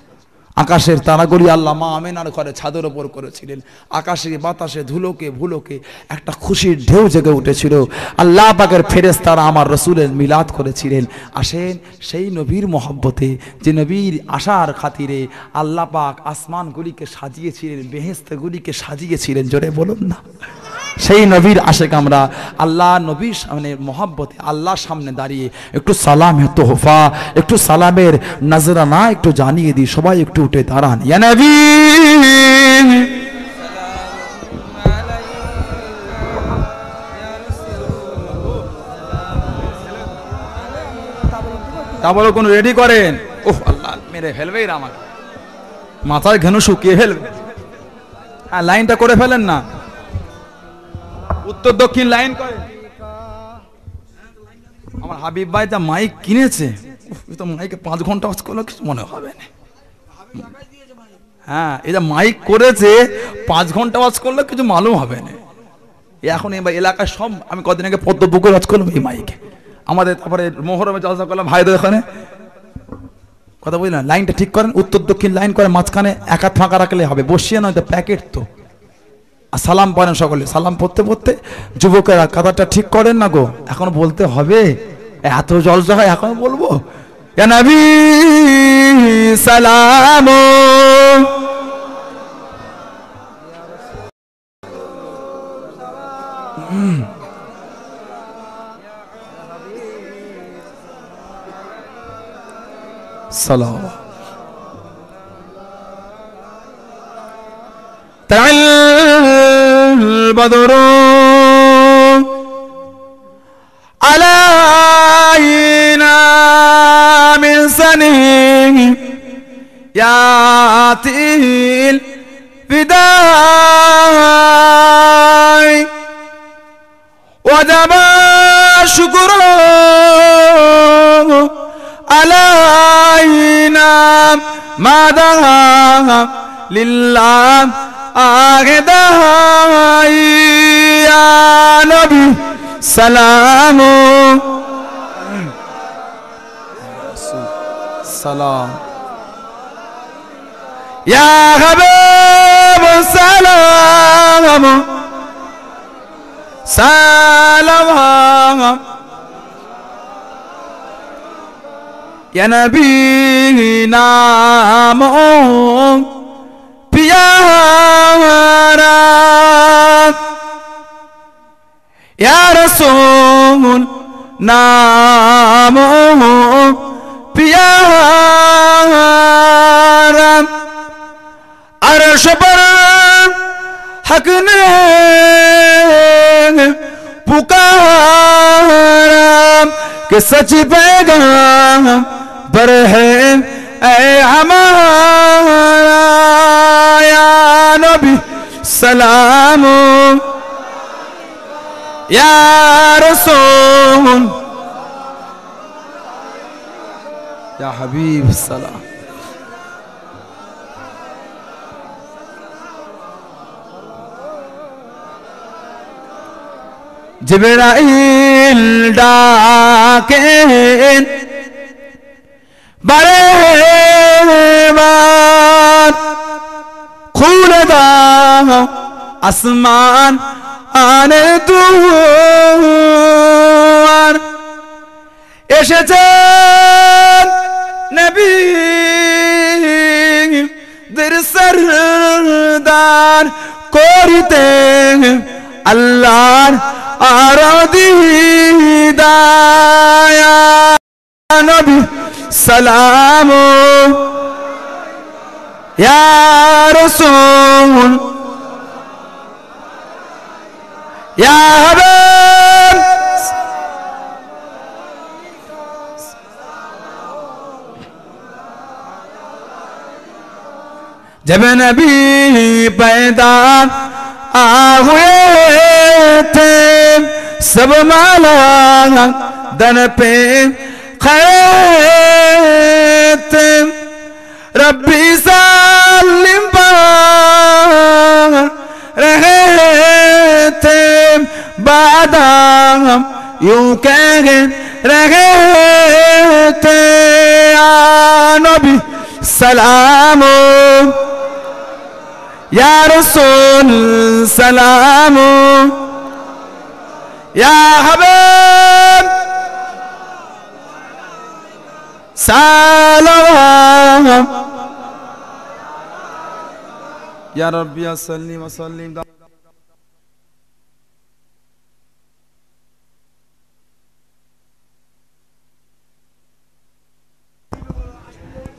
আকাশের তারাগুলি আল্লাহ মা আমিনার ঘরে ছাদের ওপর করেছিলেন। আকাশে বাতাসে ধুলোকে ভুলোকে একটা খুশির ঢেউ জেগে উঠেছিল। আল্লাহ পাকের ফেরেশতারা আমার রাসূলের মিলাদ করেছিলেন। আসেন সেই নবীর মহব্বতে, যে নবীর আশার খাতিরে আল্লাহ পাক আসমানগুলিকে সাজিয়েছিলেন, বেহেশতগুলিকে সাজিয়েছিলেন। জোরে বলুন না। সেই নবীর আশেক আমরা, আল্লাহ নবীর সামনে মহব্বতে আল্লাহর সামনে দাঁড়িয়ে একটু সালামের তোহফা, একটু সালামের নজরানা একটু জানিয়ে দিই। সবাই একটু উঠে দাঁড়ান। ইয়া নবী তারপরে কোন রেডি করেন। ওহ আল্লাহ মেরে ফেলবে এরা, আমাকে মাথায় ঘেনু শুকিয়ে ফেলবে। হ্যাঁ লাইনটা করে ফেলেন না, উত্তর দক্ষিণ লাইন করে। আমার হাবিব ভাই যা মাইক কিনেছে, তো মাইকে 5 ঘন্টা ওয়াজ করলে কিছু মনে হবে না। হ্যাঁ এই যা মাইক করেছে 5 ঘন্টা ওয়াজ করলে কিছু মালুম হবে না। এখন এবার এলাকায় সব, আমি কদিন আগে পদ্মপুকুর ওয়াজ করলাম এই মাইকে, আমাদের তারপরে মোহরমে জলসা করলাম ভাইদের এখানে। কথা বুঝলেন? লাইনটা ঠিক করেন, উত্তর দক্ষিণ লাইন করে, মাঝখানে এক হাত ফাঁকা রাখলে হবে, বসিয়ে নয় তো প্যাকেট তো। আর সালাম পড়েন সকলে। সালাম পড়তে পড়তে যুবকেরা কাতারটা ঠিক করেন না গো, এখন বলতে হবে, এত জলসা হয় এখন বলবো ইয়া নবী সালাম সালাম তাআল বদরু আলাইনা মিন সানিহি ইয়াতিল বিদাই ওয়াজাবা শুকরু আলাইনা মাদাহা লিল্লাহ আগদাই ইয়া নবী সালাম সালাম ইয়া হাবিব সালাম সালাম ইয়া নবী নাম পিয়ারা ইয়া রাসূল নাম পিয়ারা আরশ पर हक ने पुकारा कि सच पैगाम पर है ऐ हमारा या नबी सलाम या रसूल या हबीब सलाम जिब्राइल डाकें बड़े बार खुल दाओ आसमान आने दुआर एशेছেন नबी দের सरदार করিতে আল্লাহর আরদিদায়া নবী সালাম ইয়া রাসূল ইয়া হাবিব जब नबी पैदा हुए थे सब माला दन पे खड़े थे रब्बी सालिम पर रहे थे बादाम यूं कह रहे थे या नबी सलाम या रसूल सलाम या हबीब सलाम या रब्बी सल्ली व सल्लिम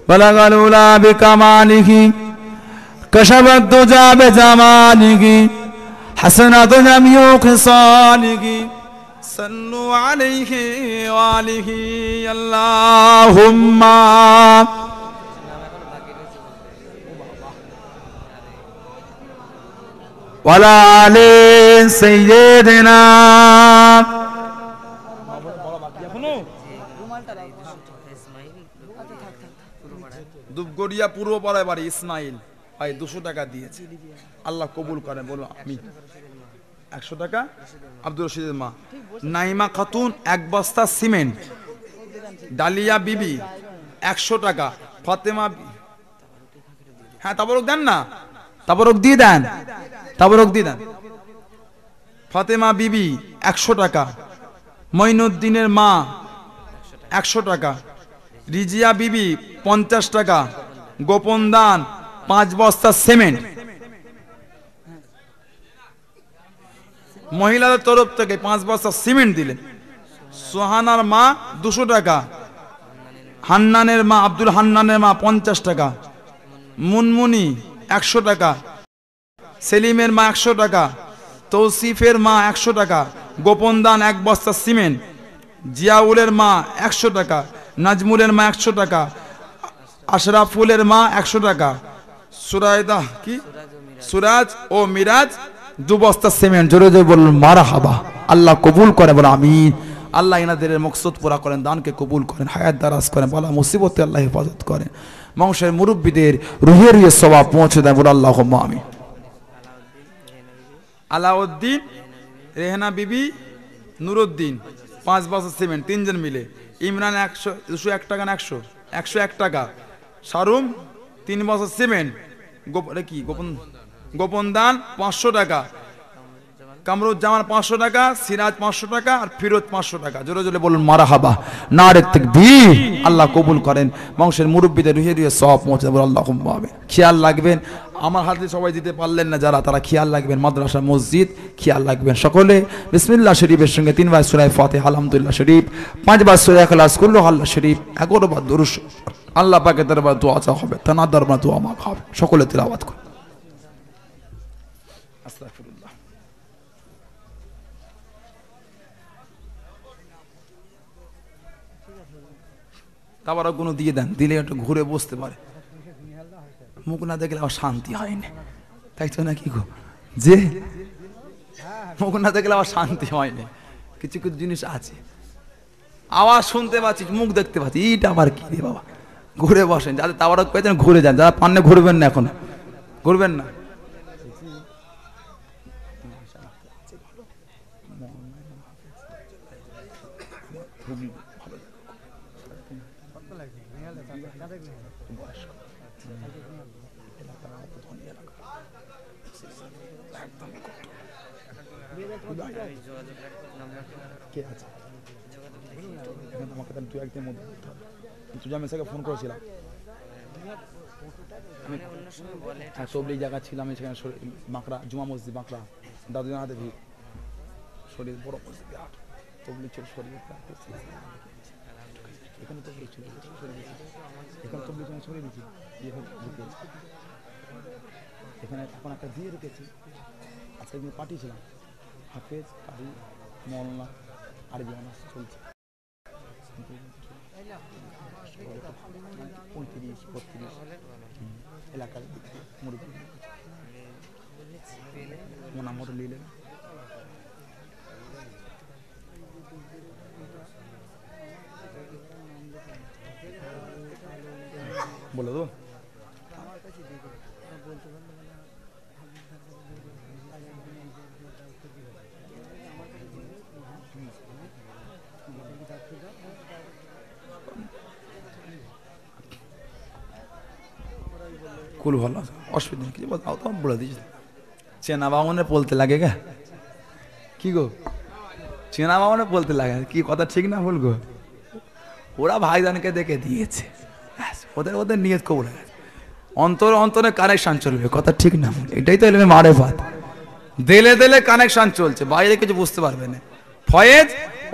बलगल उला बिकमालिही कशबत दुजा बेजमालिही हसनत जमियो खिसालिही सल्लु अलैहि वालिही अल्लाहुम्मा वला आले सय्यिदिना দুবগড়িয়া পূর্ব পাড়ায় বাড়ি ইসমাইল ভাই 200 টাকা দিয়েছে আল্লাহ কবুল করেন বলো আমিন 100 টাকা আব্দুর রশিদের মা নাইমা খাতুন এক বস্তা সিমেন্ট ডালিয়া বিবি 100 টাকা ফাতেমা হ্যাঁ তাবরক দেন না তাবরক দিয়ে দেন তাবরক দিয়ে দেন। ফাতেমা বিবি 100 টাকা, মঈনুদ্দিনের মা 100 টাকা, রিজিয়া বিবি 50 টাকা, গোপন দান 5 বস্তা সিমেন্ট মহিলাদের তরফ থেকে 5 বস্তা সিমেন্ট দিলেন। সোহানার মা 200 টাকা, হান্নানের মা আব্দুল হান্নানের মা 50 টাকা, মুনমুনি 100 টাকা, সেলিমের মা 100 টাকা, তৌসিফের মা 100 টাকা, গোপন দান 1 বস্তা সিমেন্ট, জিয়াউলের মা 100 টাকা, নাজমুলের মা 100 টাকা, আশরাফুলের মা 100 টাকা, সুরাইদা কি সুরাজ ও মিরাজ 2 বস্তা সিমেন্ট। জোরে জোরে বলুন মারহাবা। আল্লাহ কবুল করে, বলো আমিন। আল্লাহ ইনাদের মকসদ পুরা করেন, দানকে কবুল করেন, হায়াত দারাজ করেন, বালা মুসিবতে আল্লাহ হেফাজত করেন, বংশের মুরব্বীদের রুহে রুহে সওয়াব পৌঁছে দেন, বলো আল্লাহুম্মা আমিন। আলাউদ্দিন, রেহানা বিবি, নুরুদ্দিন 5 বস্তা সিমেন্ট, 3 জন মিলে। ইমরান 101 টাকা না 101 টাকা, শারুম 3 বস্তা সিমেন্ট, গোপন দান 500 টাকা, কামরুজ্জামান 500 টাকা, সিরাজ 500 টাকা আর ফিরোজ 500 টাকা। জোরে জোরে বলুন মারহাবা, নারে তাকবীর। আল্লাহ কবুল করেন, বংশের মুরব্বীদের রুহে রুহে সওয়াব পৌঁছে দেন, আল্লাহুম্মা আমিন। খেয়াল রাখবেন, আমার হাতে সবাই দিতে পারলেন না যারা, তারা খেয়াল রাখবেন, মাদ্রাসা মসজিদ খেয়াল রাখবেন। সকলে বিসমিল্লাহ শরীফের সঙ্গে 3 বার সূরা ফাতিহা, আলহামদুলিল্লাহ শরীফ, 5 বার সূরা ইখলাস, কুল্লু আল্লাহ শরীফ, 11 বার দুরূদ আল্লাহ পাকের দরবারে দোয়া চাওয়া হবে, তানার দরবারে দোয়া মাগা হবে। সকলে তিলাওয়াত করুন। আস্তাগফিরুল্লাহ। তারপর কোনো দিয়ে দেন, দিলে একটু ঘুরে বসতে পারে, মুখ না দেখলে আবার শান্তি হয় না, তাই তো নাকি গো? যে মুখ না দেখলে আবার শান্তি হয় না, কিছু কিছু জিনিস আছে, আওয়াজ শুনতে পাচ্ছি, মুখ দেখতে পাচ্ছি, এইটা আবার কি রে বাবা। ঘুরে বসেন, যাদের তাওয়ারক পেয়েছেন ঘুরে যান, যারা পান্নে ঘুরবেন না, এখন ঘুরবেন না। ফোন করেছিলাম, তবলিগ জায়গা ছিলাম সেখানে, বাঁকড়া জুমা মসজিদ, বাঁকড়া দাদু জানাতে ভিড়, শরীর বড় মসজিদ, তবলিগ ছিল শরীর, এখানে তবলিগ ছিল, এখানে তবলিগ সরিয়ে দিয়েছি, এখানে এখন একটা দিয়ে রেখেছি। আজকে কিন্তু পাঠিয়েছিলাম, হাফেজ কারি মৌলানা আরবি অনার্স চলছে, 35-32 এলাকার মুরব্বী মোনামত নিলেন। বলে তো কুল ভালো আছে, অসুবিধা নেই, কিছু বলতাম তো বলে দিয়েছি। চেনা বামনে বলতে লাগে গা, কি গো চেনা বামনে বলতে লাগে, কি কথা ঠিক না ভুল গো? ওরা ভাইজানকে দেখে দিয়েছে, ওদের ওদের নিয়ত কবুল হয়ে গেছে, অন্তরে কানেকশন চলবে, কথা ঠিক না? এটাই তো এলমে মারেফাত, দিলে দিলে কানেকশন চলছে, বাইরে কিছু বুঝতে পারবে না। ফয়েজ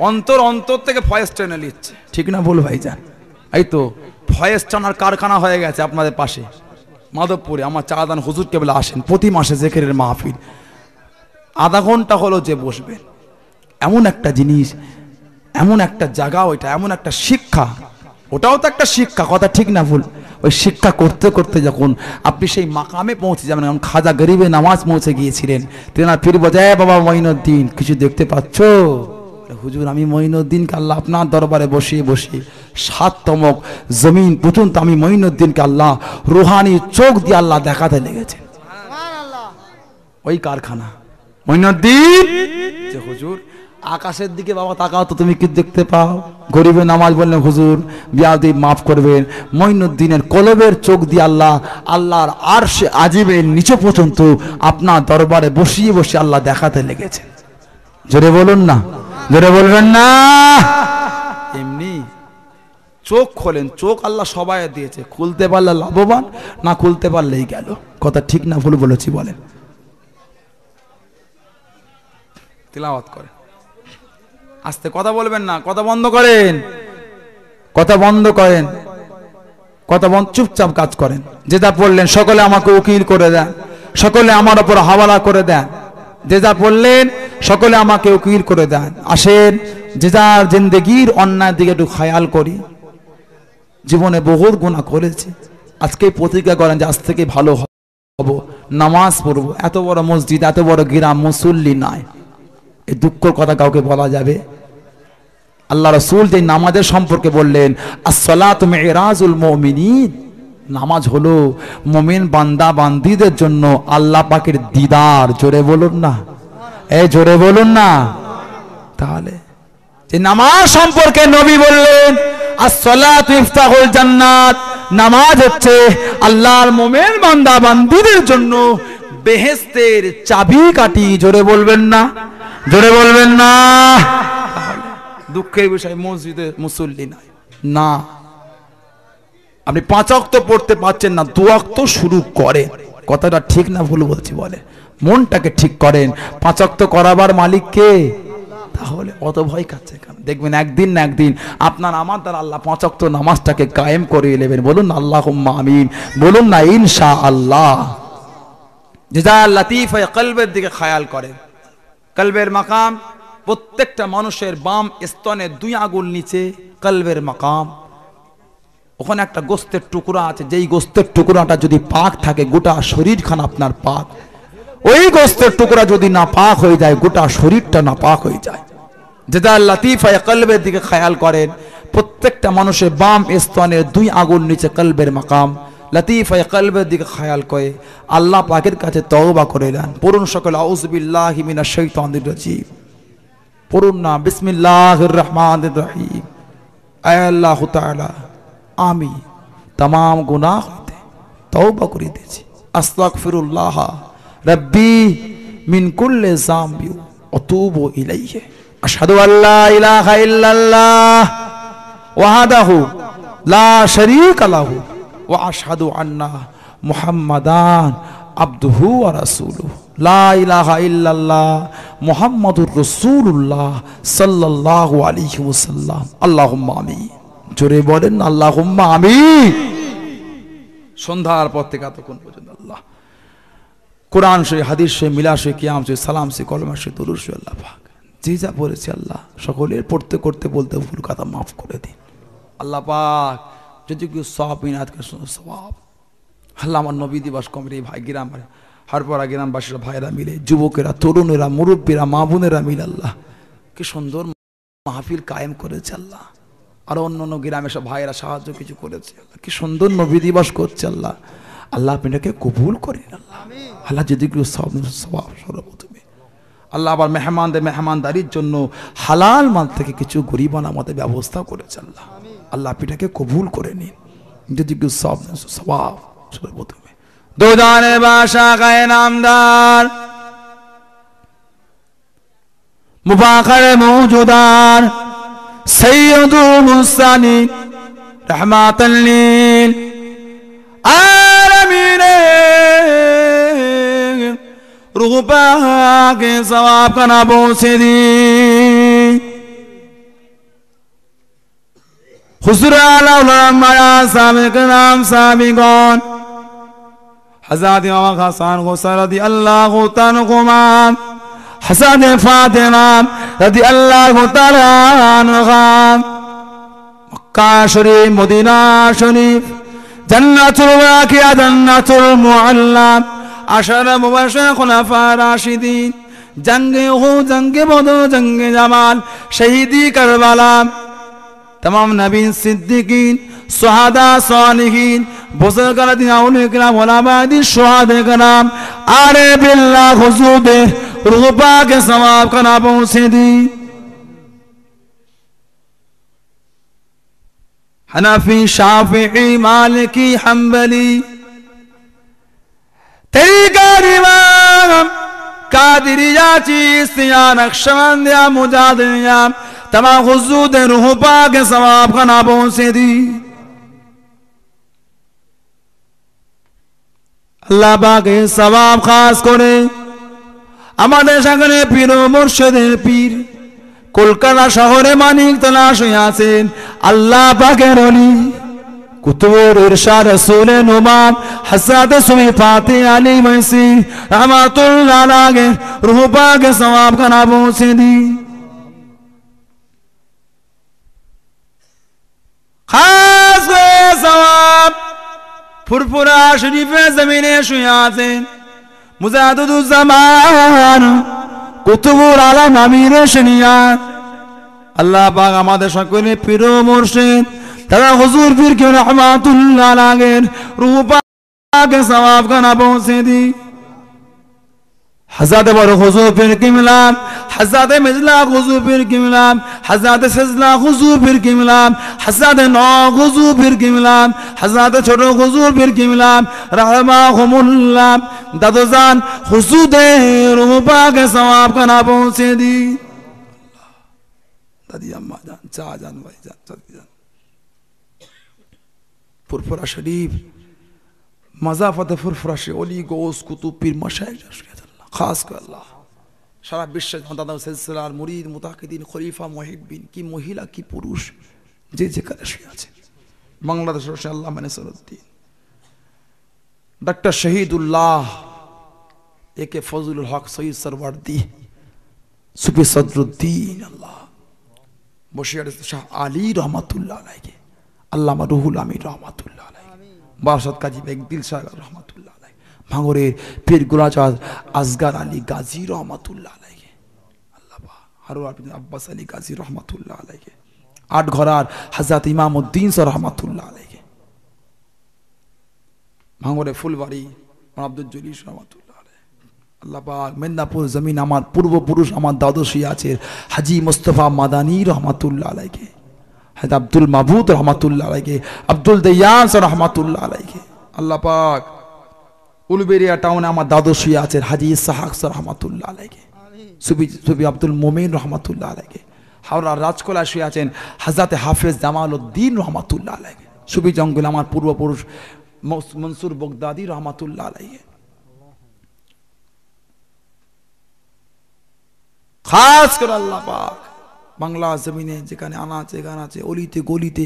অন্তর থেকে ফয়েজ টেনে নিচ্ছে, ঠিক না ভুল ভাইজান? এই তো ফয়েজ টানার কারখানা হয়ে গেছে আপনাদের পাশে মাধবপুরে। আমার চাঁদান হুজুর কেবল আসেন প্রতি মাসে জিকিরের মাহফিল, আধা ঘন্টা হলো যে বসবেন, এমন একটা জিনিস, এমন একটা জায়গা, ওইটা এমন একটা শিক্ষা, ওটাও তো একটা শিক্ষা, কথা ঠিক না ভুল? ওই শিক্ষা করতে করতে যখন আপনি সেই মাকামে পৌঁছে যাবেন, যেমন খাজা গরিবে নামাজ পৌঁছে গিয়েছিলেন, তেনার পীর বজায় বাবা মঈনুদ্দিন, কিছু দেখতে পাচ্ছ হুজুর? আমি মঈনুদ্দিনকে আল্লাহ আপনার দরবারে বসিয়ে বসিয়ে 7 তমক জমিন পর্যন্ত আমি মঈনুদ্দিনকে আল্লাহ রুহানি চোখ দিয়ে আল্লাহ দেখাতে লেগেছেন। ওই কারখানা মঈনুদ্দিন যে হুজুর আকাশের দিকে বাবা তাকাও তো, তুমি কি দেখতে পাও? গরিবের নামাজ বললেন হুজুর বিয়াদি মাফ করবেন, মঈনুদ্দিনের কলবের চোখ দিয়ে আল্লাহ আল্লাহর আরশে আজিবের নিচে পর্যন্ত আপনার দরবারে বসিয়ে বসিয়ে আল্লাহ দেখাতে লেগেছে। জোরে বলুন না, জোরে বলবেন না। এমনি চোখ খোলেন, চোখ আল্লাহ সবাই দিয়েছে, খুলতে পারলে লাভবান, না খুলতে পারলেই গেল। কথা ঠিক না ভুল বলেছি বলেন? তিলাওয়াত করেন, আস্তে কথা বলবেন না, কথা বন্ধ করেন, কথা বন্ধ করেন, কথা বন্ধ, চুপচাপ কাজ করেন। যেটা পড়লেন সকলে আমাকে উকিল করে দেন, সকলে আমার উপর হাওয়ালা করে দেন। যেটা পড়লেন সকলে আমাকে উকিল করে দেন। আসেন যে যার জিন্দেগির অন্যায় দিকে একটু খেয়াল করি। জীবনে বহুত গুনাহ করেছি, আজকে প্রতিজ্ঞা করেন যে আজ থেকে ভালো হব, নামাজ পড়বো। এত বড় মসজিদ, এত বড় গ্রাম, মুসল্লি নাই, এই দুঃখের কথা কাউকে বলা যাবে? আল্লাহ রাসূল যে নামাজের সম্পর্কে বললেন, as-salatu mi'razul mu'minin, নামাজ হলো মুমিন বান্দা বান্দীদের জন্য আল্লাহ পাকের দিদার। জোরে বলুন না, এই জোরে বলুন না। তাহলে যে নামাজ সম্পর্কে নবী বললেন, as-salatu ইফতাহুল জান্নাত, নামাজ হচ্ছে আল্লাহর মুমিন বান্দা বান্দীদের জন্য বেহেশতের চাবিকাঠি। জোরে বলবেন না, জোরে বলবেন না। দুঃখের বিষয় মসজিদে মুসল্লি নাই না। আপনি 5 ওয়াক্ত পড়তে পারছেন না, 2 ওয়াক্ত শুরু করেন। কথাটা ঠিক না ভুল বলছি বলে? মনটাকে ঠিক করেন, 5 ওয়াক্ত করাবার মালিক কে? তাহলে অত ভয় খাচ্ছে কেন? দেখবেন একদিন না একদিন আপনার আমার দ্বারা আল্লাহ 5 ওয়াক্ত নামাজটাকে কায়েম করে নেবেন। বলুন না আল্লাহুম্মা আমিন, বলুন না ইনশাআল্লাহ। যে যা লতিফ কলবের দিকে খেয়াল করেন। কলবের মাকাম প্রত্যেকটা মানুষের বাম স্তনে 2 আঙ্গুল নিচে কলবের মাকাম। ওখানে একটা গোস্তের টুকরা আছে, যেই গোস্তের টুকরাটা যদি পাক থাকে গোটা শরীরখানা আপনার পাক। ওই গোস্তের টুকরা যদি না পাক হয়ে যায় গোটা শরীরটা না পাক হয়ে যায়। যেটা লতিফা কলবের দিকে খেয়াল করেন। প্রত্যেকটা মানুষের বাম স্তনের 2 আঙ্গুল নিচে কলবের মাকাম। লতিফা কলবের দিকে খেয়াল করে আল্লাহ পাকের কাছে তওবা করে নেন। পড়ুন সকলে আউযু বিল্লাহি মিনাশ শাইতানির রাজিম। পড়ুন না বিসমিল্লাহির রহমানির রহিম। আয় আল্লাহ তাআলা, আমি तमाम गुनाह হইতে তওবা করে দিয়েছি। আস্তাগফিরুল্লাহ রব্বি মিন কুল্লি যামবি ওয়া তুবু ইলাইহি। আশহাদু আল্লা ইলাহা ইল্লাল্লাহ ওয়াহদাহু লা শারীকা লাহু ওয়া আশহাদু আন্না মুহাম্মাদান আবদুহু ওয়া রাসূলুহু। লা ইলাহা ইল্লাল্লাহ মুহাম্মাদুর রাসূলুল্লাহ সাল্লাল্লাহু আলাইহি ওয়াসাল্লাম। আল্লাহুম্মা আমিন। জোরে বলেন আল্লাহুম্মা আমিন। সন্ধ্যার পর থেকে এতক্ষণ পর্যন্ত আল্লাহ কোরআন শরীফ, হাদিস শরীফ, মিলাদ শরীফ, কিয়াম শরীফ, সালাম শরীফ, কলমা শরীফ, দুরূদ শরীফ, আল্লাহ পাক যে যা বলেছে আল্লাহ সকলের পড়তে করতে বলতে ভুল কথা মাফ করে দিন আল্লাহ পাক। যদি কেউ সওয়াব ইনাত করে সওয়াব আল্লাহ আমার নবী দিবস কমিটি ভাই গ্রাম হারপাড়া গ্রামবাসীরা ভাইরা মিলে, যুবকেরা, তরুণেরা, মুরব্বীরা, মা বোনেরা মিলে আল্লাহ কি সুন্দর মাহফিল কায়েম করেছে আল্লাহ। আরো অন্য গ্রামে সব ভাইয়েরা সাহায্য কিছু করেছে আল্লাহ। কি সুন্দর নবী দিবস করছে আল্লাহ। আল্লাহ আপনাকে কবুল করেন আল্লাহ। আল্লাহ যদি কেউ সওয়াব সর্বপ্রথমে আল্লাহ আবার মেহমানদারির জন্য হালাল মাল থেকে কিছু গরিবানা আমাদের ব্যবস্থা করেছে আল্লাহ। আল্লাহ আপনাকে কবুল করে নিন। যদি কেউ সওয়াব সর্বপ্রথমে দো জানে বাদশা গায়ে নামদার মুবাখর মওজুদার সৈয়দুল মুরসালিন রহমাতাল লিল आलमीन रूह पाक के सवाब का ना पहुंचे दी। हुजूर आला उलमा साबिक नाम साबिकौन हज़रत इमाम हसन हुसैन रज़ियल्लाहु ताला अन्हुमा, हज़रत फातिमा रज़ियल्लाहु ताला अन्हा, मक्का शरीफ, मदीना शरीफ, जन्नतुल वाक़िआ, जन्नतुल मुअल्ला, अशरा मुबश्शिर खुलफा राशिदीन, जंगे उहुद, जंगे बदर, जंगे जमाल, शहीदी करबला, तमाम नबी सिद्दीकीन, सुहादा सालिहीन, बुज़ुर्गान औलिया किराम, उलमाए शुहादा किराम, आरे बिल्लाह हुजूर रूह पाक के सवाब का ना पहुंचे दी। हनफी शाफिई मालिकी हम्बली तरीक़ार इमाम कादिरिया चिश्तिया नक्शबंदिया मुजादिलिया तमाम हुजूद रूह पाक के सवाब का ना पहुंचे दी। अल्लाह पाक के सवाब खास करे আমাদের সাগরে পীর ও মুর্শিদের পীর কলকাতা শহরে মানিক তলাশ হয়ে আছেন আল্লাহ পাকের ওলি কুতুবের ইরশাদ রাসূলে নুমান হযরত সুফি ফাতে আলী মাইসি रहमतुल्लाह अलैहि रूह पाक के सवाब का ना पहुंचे दी। खास सवाब फुरफुरा शरीफे जमीने शुए आছেন मुजाहिदुज्जमान कुतुबुल आलम अमीर शरियत अल्लाह पाक আমাদের সকলে পীর ও মুর্শিদ তারা হুজুর পীর কে रहमतुल्लाह अलैहि रूह पाक के सवाब का ना पहुंचे दी। हज़रत बड़ हुजूर पीर किबला हज़रत मिजला हुजूर पीर किबला हज़रत सजला हुजूर पीर किबला हज़रत नौ हुजूर पीर किबला हज़रत छोटो हुजूर पीर किबला रहमाहुमुल्लाह दादोजान हुजूर रूह पाक के सवाब का ना पहुंचे दी। दादी अम्मा जान चा जान भाई जान चाची जान फुरफुरा शरीफ मज़ाफ़त फुरफुरा से ओली गोस कुतुब पीर मशाइख खास कर अल्लाह सारा विश्व दादा सिलसिलार मुरीद मुताकिदिन खलीफा मुहिब्बिन की महिला की पुरुष जे जेखाने शुए आছেন বাংলাদেশের আল্লাহ মানসুরউদ্দিন डॉक्टर शहीदुल्लाह एके फजलुल हक सईद सरवर्दी सुफी सदरुद्दीन अल्लाह बशिर शाह आली रहमतुल्लाह अलैहि अल्लामा रूहुल आमीन रहमतुल्लाह अलैहि बारसात काजी बेग दिलशाद रहमतुल्लाह भांगरे पीर गुलाचार असगर अली गाजी रहमतुल्लाह अलैहि अल्लाह हारून अब्बास अली गाजी रहमतुल्लाह अलैहि आठ घरार हजरत इमामुद्दीन सर रहमतुल्लाह अलैहि भांगरे फुलबाड़ी अब्दुल जलील रहमतुल्लाह अलैहि अल्लाह पाक मेदिनीपुर जमीन आमार पूर्वपुरुष आमार दादू शुए आछेन हाजी मुस्तफा मादानी रहमतुल्लाह अलैहि हजरत अब्दुल माबूद रहमतुल्लाह अलैहि अब्दुल दयान सर रहमतुल्लाह अलैहि अल्लाह पाक उलुबेरिया टाउन आमार दादू शुए आছেন हाजी इसाहाक रहमतुल्लाह अलैहि सुफी अब्दुल मोमिन रहमतुल्लाह अलैहि हावड़ा राजकोला शुए आছেন हजरत हाफिज জামালউদ্দিন रहमतुल्लाह अलैहि सुफी जंगल आमार पूर्वपुरुष मंसूर बगदादी रहमतुल्लाह अलैहि खास कर अल्लाह पाक बांग्ला जमीने যেখানে আনাচে গানাচে অলিতে গলিতে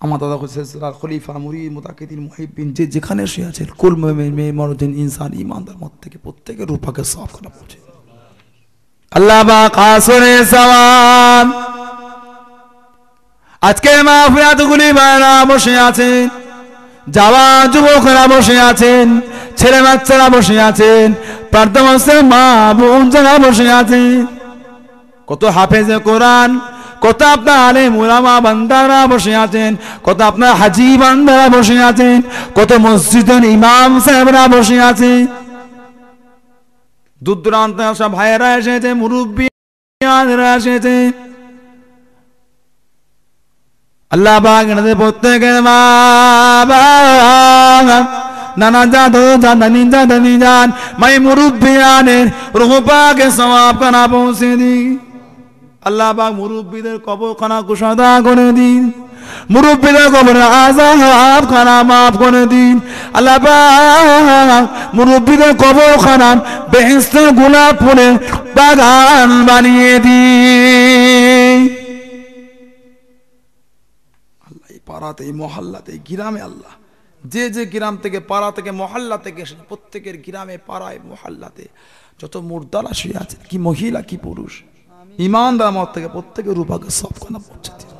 আমার দাদা সিলসিলার খলিফা মুরিদ মুতাকিদিন মুহিব্বিন যে যেখানে শুয়ে আছেন কুল মুমিন ইনসান ঈমানদার মত থেকে প্রত্যেকের রূহ পাকে সাফ করা পড়ে আল্লাহ পাক আসরে সওয়াব আজকে মাহফিলাতগুলি বাইরা বসে আছেন জওয়ান যুবকরা বসে আছেন ছেলে বাচ্চারা বসে আছেন পর্দামসে মা বোন যারা বসে আছেন কত হাফেজে কোরআন কত আপনার আলেম উলামা বান্দারা বসে আছেন কত আপনার হাজি বান্দারা বসে আছেন কত মসজিদের ইমাম সাহেবরা বসে আছেন দূর দূরান্ত সব ভাইয়েরা এসেছে মুরব্বিয়ানরা এসেছে আল্লাহ পাক এনাদের প্রত্যেকের মা বাবা নানা জাদু জানানি জানানি জান মাই মুরব্বিয়ানের রূহ পাকে সওয়াব কানা পৌঁছে দি अल्लाह पाक मुरब्बीদের কবর খানা কুশাদা করে দিন মুরব্বীদের কবরের আযাব খানা maaf করে দিন আল্লাহ পাক মুরব্বীদের কবর খানা বেহেশতের গোলাপ ফুলের বাগান বানিয়ে দিন আল্লাহ এই পাড়াতে এই মহল্লাতে এই গ্রামে আল্লাহ যে যে গ্রাম থেকে পাড়া থেকে মহল্লা থেকে এসে প্রত্যেকের গ্রামে পাড়ায় মহল্লাতে যত মুর্দারা শুয়ে আছে কি মহিলা কি পুরুষ ईमानदार मत থেকে প্রত্যেকের রূহ পাকে সাফ করা পৌঁছে দিন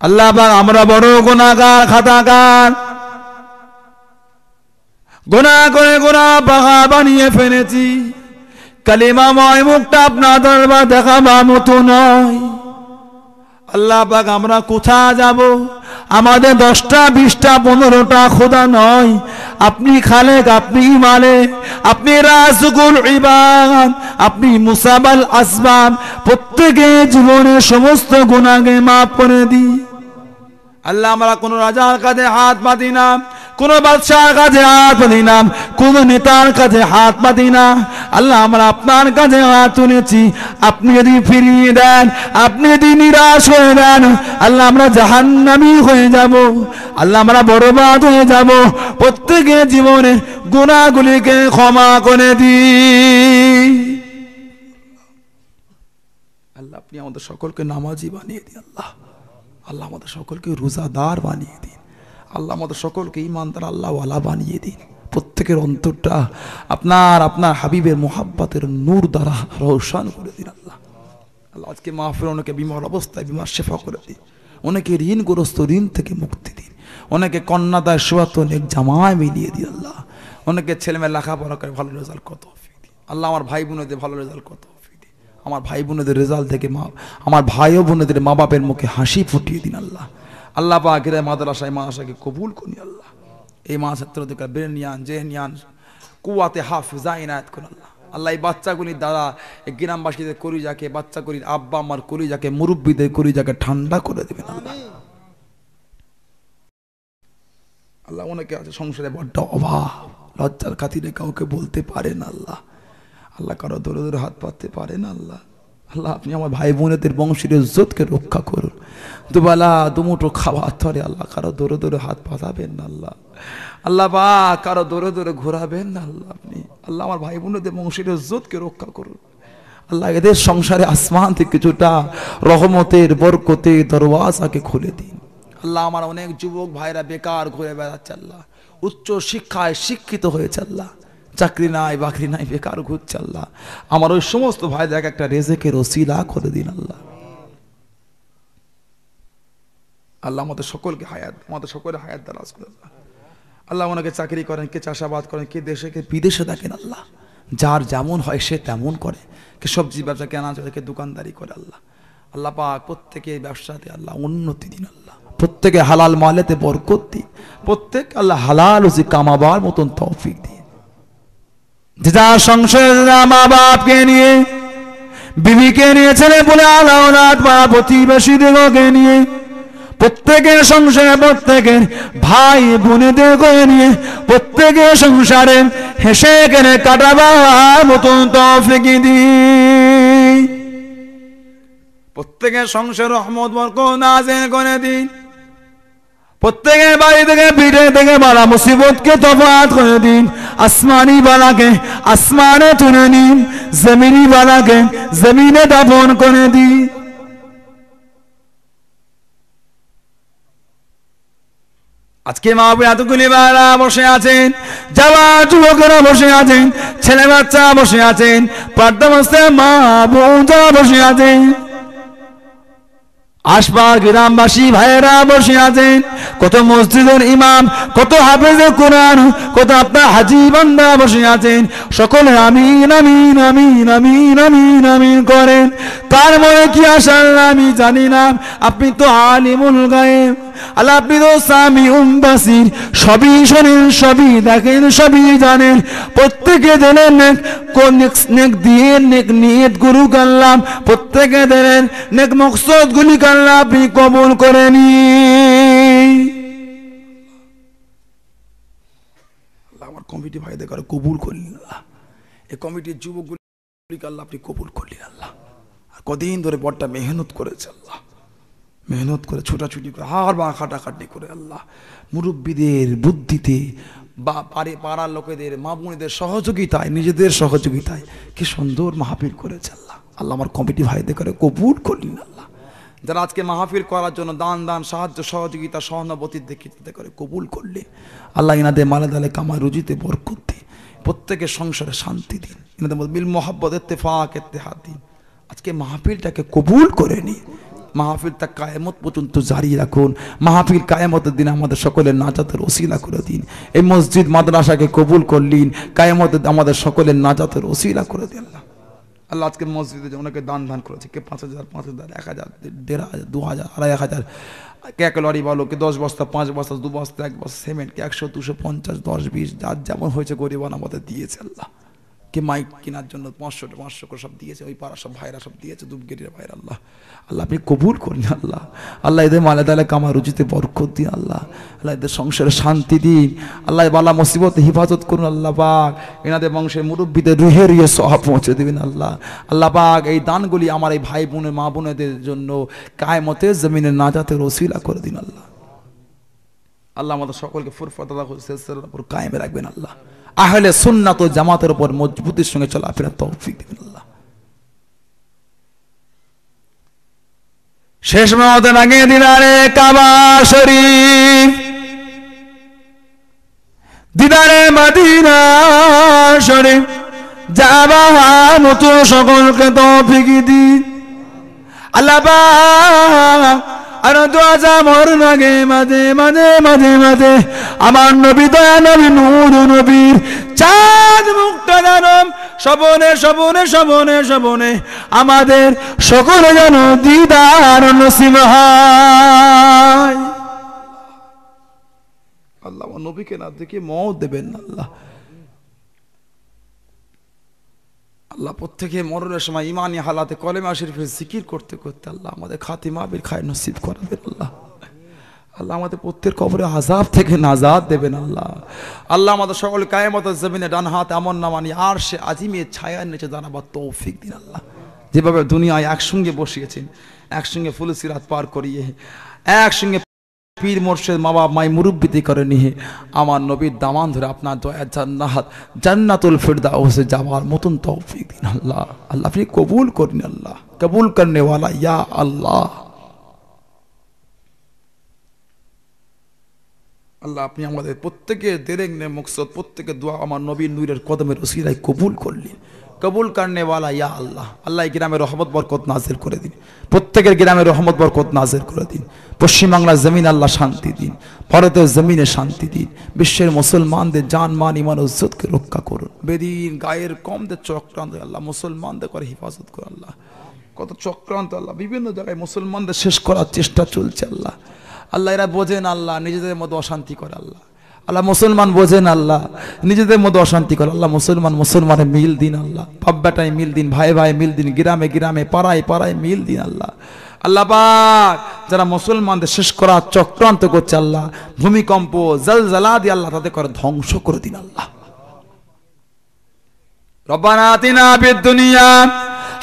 আল্লাহ পাক আমরা বড় গুনাহগার খাতাকার গুনাহ করে গুনাহ পাহাড় বানিয়ে ফেলেছি কালিমাময় মুখটা আপনার দরবার দেখাবার মতো নয় আল্লাহ পাক আমরা কোথায় যাব আমাদের 10টা 20টা 15টা খোদা নয় আপনি খালেক আপনি মালিক আপনি রাযিকুল ইবাদ আপনি মুসাবাল আসবাব প্রত্যেকের জীবনের সমস্ত গুনাহকে maaf করে দিন আল্লাহ আমরা কোন রাজার কাছে হাত পাতি না, কোন বাদশার কাছে হাত পাতি না, কোন নেতার কাছে হাত পাতি না। আল্লাহ আমরা আপনার কাছে হাত তুলেছি, আপনি যদি ফিরিয়ে দেন, আপনি যদি নিরাশ হয়ে দেন, আল্লাহ আমরা জাহান্নামী হয়ে যাব, আল্লাহ আমরা বরবাদ হয়ে যাব। প্রত্যেকের জীবনের গুনাহগুলিকে ক্ষমা করে দিন আল্লাহ। আপনি আমাদের সকলকে নামাজি বানিয়ে দিন আল্লাহ। আল্লাহ আমাদের সকলকে রোজাদার বানিয়ে দিন আল্লাহ। আমাদের সকলকে ঈমানদার আল্লাহওয়ালা বানিয়ে দিন। প্রত্যেকের অন্তরটা আপনার হাবিবের মোহাব্বতের নূর দ্বারা রোশন করে দিন আল্লাহ। আল্লাহ আজকে মাহফিল অনেকে বিমার অবস্থায় বিমার শেফা করে দিন, অনেকে ঋণগ্রস্ত ঋণ থেকে মুক্তি দিন, অনেকে কন্যাদায় সুয়াত অনেক জামায় মিলিয়ে দিন আল্লাহ। অনেকে ছেলেমেয়ে লেখাপড়া করে ভালো রেজাল্ট কত দিন আল্লাহ। আমার ভাই বোনেদের ভালো রেজাল্ট কত, আমার ভাই বোনেদের রেজাল্ট থেকে আমার ভাই ও বোনেদের মা বাপের মুখে হাসি ফুটিয়ে দিন আল্লাহ। আল্লাহ পাক এর মাদ্রাসায় মাদ্রাসাকে কবুল করি আল্লাহ। এই মা ছাত্রদের ব্রেনিয়ান জেহনিয়ান কুয়াতে হাফিজা ইনায়াত করুন আল্লাহ। আল্লাহ এই বাচ্চাগুলির দ্বারা এই গ্রামবাসীদের করি যাকে বাচ্চাগুলির আব্বা আমার করি যাকে মুরব্বীদের করি যাকে ঠান্ডা করে দেবেন আল্লাহ। আল্লাহ অনেকে আছে সংসারে বড্ড অভাব, লজ্জার খাতিরে কাউকে বলতে পারে না আল্লাহ। আল্লাহ কারো দূরে দূরে হাত পাততে পারে না আল্লাহ। আল্লাহ আপনি আমার ভাই বোনেদের বংশের ইজ্জতকে রক্ষা করুন। দুবেলা দুমুঠো খাবার ধরে আল্লাহ কারো দূরে দূরে হাত পাতাবেন না আল্লাহ। আল্লাহ বা কারো দূরে দূরে ঘোরাবেন না আল্লাহ। আপনি আল্লাহ আমার ভাই বোনেদের বংশের ইজ্জতকে রক্ষা করুন আল্লাহ। এদের সংসারে আসমান থেকে কিছুটা রহমতের বরকতের দরওয়াজাকে খুলে দিন আল্লাহ। আমার অনেক যুবক ভাইরা বেকার ঘুরে বেড়াচ্ছে আল্লাহ, উচ্চ শিক্ষায় শিক্ষিত হয়েছে আল্লাহ, চাকরি নাই বাকরি নাই বেকার ঘুরছে আল্লাহ। আমার ওই সমস্ত ভাইদের একটা রেজেকের ওসিলা করে দিন আল্লাহ। আল্লাহ আমাদের সকলকে হায়াত, আমাদের সকলের হায়াত দারাজ করে আল্লাহ। আল্লাহ ওনাকে চাকরি করেন, কে চাষাবাদ করেন, কে দেশে কে বিদেশে থাকেন আল্লাহ। যার যেমন হয় সে তেমন করে, কে সবজি ব্যবসা কেনা চলে, কে দোকানদারি করে আল্লাহ। আল্লাহ পাক প্রত্যেকে ব্যবসাতে আল্লাহ উন্নতি দিন আল্লাহ। প্রত্যেকে হালাল মালেতে বরকত দিন, প্রত্যেক আল্লাহ হালাল রুজি কামাবার মতন তৌফিক দিন। যা সংসারে মা বাপকে নিয়ে, বিবিকে নিয়ে, ছেলে বলে আল্লাহ প্রতিবেশীদেরকে নিয়ে, প্রত্যেকের সংসারে প্রত্যেকের ভাই বোনেদেরকে নিয়ে প্রত্যেকের সংসারে হেসে কেনে কাটাবার মতন তৌফিক দিন। প্রত্যেকের সংসারে রহমত বরকত নাযিল করে দিন। প্রত্যেকের বাড়ি থেকে পিঠে থেকে বালা মুসিবতকে তফাত করে দিন। আসমানি বালাকে আসমানে তুলে নিন, জমিনি বালাকে জমিনে দাফন করে দিন। আজকে মা এতগুলি বালা বসে আছেন, যাওয়া যুবকেরা বসে আছেন, ছেলে বাচ্চা বসে আছেন, প্রার্থনাস্থে মা বোনরা বসে আছেন, আশপাশ গ্রামবাসী ভাইয়েরা বসে আছেন, কত মসজিদের ইমাম, কত হাফেজে কোরআন, কত আপনার হাজি বান্দা বসে আছেন। সকলে আমিন আমিন আমিন আমিন আমিন আমিন করেন। কার মনে কি আশা আমি জানি না, আপনি তো আলিমুল গায়েব আল্লাহ, আপনি তো সামিউম বাসির, সবই শোনেন, সবই দেখেন, সবই জানেন। প্রত্যেকে দিলেন নেক দিয়ে নেক নিয়ত গুরু কাল্লাম, প্রত্যেকে দিলেন নেক মকসদ গুলি কাল্লা আপনি কবুল করে নিন। আমার কমিটি ভাইদের করে কবুল করলেন আল্লাহ। এই কমিটির যুবকগুলি আল্লাহ আপনি কবুল করলেন আল্লাহ। আর কদিন ধরে বড়টা মেহনত করেছে আল্লাহ, মেহনত করে ছোটাছুটি করে হাড় বা খাটাখাটি করে আল্লাহ, মুরব্বীদের বুদ্ধিতে বা পাড়ার লোকেদের মা বোনেদের সহযোগিতায়, নিজেদের সহযোগিতায় কি সুন্দর মাহফিল করেছে আল্লাহ। আল্লাহ আমার কমিটি ভাইদের করে কবুল করলেন আল্লাহ। যারা আজকে মাহফিল করার জন্য দান সাহায্য সহযোগিতা সহানুভূতির দেখিতে করে কবুল করলেন আল্লাহ। ইনাদের মালে দালে কামাই রুজিতে বরকত দিন, প্রত্যেকের সংসারে শান্তি দিন, ইনাদের মধ্যে বিল মোহাব্বত ইত্তেফাক ইত্তেহাদ দিন। আজকে মাহফিলটাকে কবুল করে নিন, মাহফিলটা কায়ামত পর্যন্ত জারি রাখুন। মাহফিল কায়ামতের দিন আমাদের সকলের নাজাতের ওসিলা করে দিন। এই মসজিদ মাদ্রাসাকে কবুল করলেন, কায়ামতের আমাদের সকলের নাজাতের ওসিলা করে দিন আল্লাহ। আল্লাহ আজকে মসজিদে অনেকে দান করেছে, কে 5,000 5,000 1,000 1,500 2,000 2,500, কে 1 লরি বলো, কে 10 বস্তা 5 বস্তা 2 বস্তা 1 বস্তা সিমেন্ট, কে 100 250 10 20 যার যেমন হয়েছে গরিবান আমাদের দিয়েছে আল্লাহ। কে মাইক কেনার জন্য 500 করে সব দিয়েছে, ওই পাড়া সব ভাইরা সব দিয়েছে, দুবগেরির ভাইরা। আল্লাহ আল্লাহ আপনি কবুল করুন আল্লাহ। আল্লাহ এদের মালা তালা কামা রুজিতে বরকত দিন আল্লাহ। আল্লাহ এদের সংসারে শান্তি দিন আল্লাহ। বালা মুসিবত হিফাজত করুন আল্লাহ পাক। এনাদের বংশের মুরব্বীদের রুহে রুহে সওয়াব পৌঁছে দেবেন আল্লাহ। আল্লাহ পাক এই দানগুলি আমার এই ভাই বোনের মা বোনেদের জন্য কায়মতের জমিনে নাজাতের ওসিলা করে দিন আল্লাহ। আল্লাহ আমাদের সকলকে ফুরফাতাল্লাহ সিলসিলার উপর কায়েমে রাখবেন আল্লাহ। আহলে সুন্নাত ও জামাতের উপর মজবুতির সঙ্গে চলাফেরার তৌফিক দিবেন আল্লাহ। শেষ মওতের আগে দিদারে কাবা শরীফ, দিদারে মদিনা শরীফ যাবার মতো সকলকে তৌফিক দিন আল্লাহ পাক। আর দোয়া মরণ আগে মাঝে মাঝে মাঝে মাঝে আমার নবী দয়া নবী নূর নবীর চাঁদ মুক্তা জানম শবনে শবনে শবনে শবনে আমাদের সকলে যেন দিদার নসিব হয়। আল্লাহ আমার নবীকে না দেখে মওত দেবেন না আল্লাহ। আল্লাহ প্রত্যেকে মরণের সময় ইমানি হালাতে কলেমা শরীফের জিকির করতে করতে আল্লাহ আমাদের খাতিমা বিল খায় নসিব করাবেন আল্লাহ। আল্লাহ আমাদের প্রত্যেক কবরে আযাব থেকে নাজাত দেবেন আল্লাহ। আল্লাহ আমাদের সকল কায়ামতের জমিনে ডান হাত এমন নামানি আর সে আজিমের ছায়ার নিচে দাঁড়াবার তৌফিক দিন আল্লাহ। যেভাবে দুনিয়ায় একসঙ্গে বসিয়েছেন, একসঙ্গে ফুলসিরাত পার করিয়ে, একসঙ্গে পীর মোর্শেদ মা বাপ মাই মুরব্বিতি করে নিয়ে আমার নবীর দামান ধরে আপনার দয়া জান্নাত জান্নাতুল ফিরদাউসে যাওয়ার মতন তৌফিক দিন আল্লাহ। আল্লাহ আপনি কবুল করেন আল্লাহ, কবুল করনে ওয়ালা ইয়া আল্লাহ। আল্লাহ আপনি আমাদের প্রত্যেকের দেরেগনে মকসদ প্রত্যেকের দোয়া আমার নবীর নূরের কদমের ওসিলায় কবুল করলেন, কবুল করনে ওয়ালা ইয়া আল্লাহ। আল্লাহ এই গ্রামের রহমত বরকত নাজিল করে দিন, প্রত্যেকের গ্রামের রহমত বরকত নাজিল করে দিন। পশ্চিমবাংলার জমিন আল্লাহ শান্তি দিন, ভারতের জমিনে শান্তি দিন। বিশ্বের মুসলমানদের জান মান ইমান ইজ্জতকে রক্ষা করুন। বেদিন গায়ের কমদের চক্রান্ত আল্লাহ মুসলমানদের করে হিফাজত করুন আল্লাহ। কত চক্রান্ত আল্লাহ বিভিন্ন জায়গায় মুসলমানদের শেষ করার চেষ্টা চলছে আল্লাহ। আল্লাহ এরা বোঝেন আল্লাহ নিজেদের মধ্যে অশান্তি করে আল্লাহ। আল্লাহ মুসলমান বোঝেন আল্লাহ নিজেদের মধ্যে অশান্তি করে আল্লাহ। মুসলমানের মিল দিন আল্লাহ, বাপ বেটায় মিল দিন, ভাই ভাই মিল দিন, গ্রামে গ্রামে পাড়ায় পাড়ায় মিল দিন আল্লাহ। আল্লাহ পাক যারা মুসলমানদের শেষ করার চক্রান্ত করছে আল্লাহ, ভূমিকম্প জলজলা দিয়ে আল্লাহ তাদের করে ধ্বংস করে দিন আল্লাহ। রব্বানা আতিনা ফিদ দুনিয়া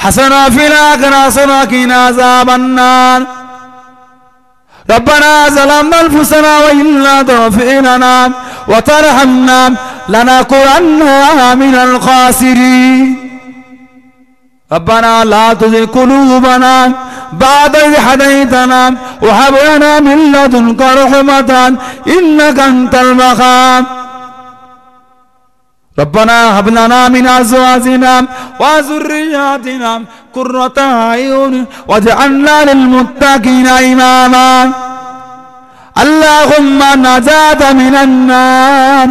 হাসানা ফিল আখিরাতি হাসানা ওয়া কিনা আযাবান নার। ربنا ظلمنا أنفسنا وإن لا تغفر لنا وترحمنا لنكونن من الخاسرين. ربنا لا تزغ قلوبنا بعد إذ هديتنا وهب لنا من لدنك رحمة إنك أنت الوهاب. ربنا هب لنا من أزواجنا وذرياتنا قرة أعين واجعلنا للمتقين إماما. اللهم نجاة من النار،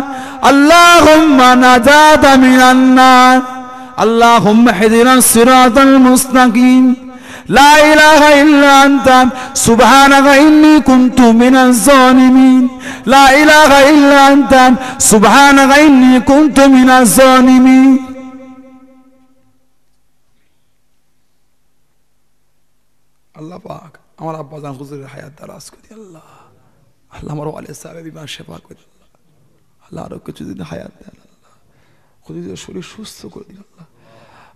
اللهم نجاة من النار. اللهم اهدنا الصراط المستقيم. لا إله إلا أنت سبحانك إني كنت من الظالمين. لا إله إلا أنت سبحانك إني كنت من الظالمين. আল্লাহ পাক আমার আব্বাজান হুজুরের হায়াত দারাজ করে আল্লাহ। আল্লাহ আমার ওয়ালিদ সাহেবের বিমার সেবা করে আল্লাহ। আল্লাহ আরো কিছুদিন হায়াত দেন আল্লাহ। হুজুরের শরীর সুস্থ করে দিন আল্লাহ।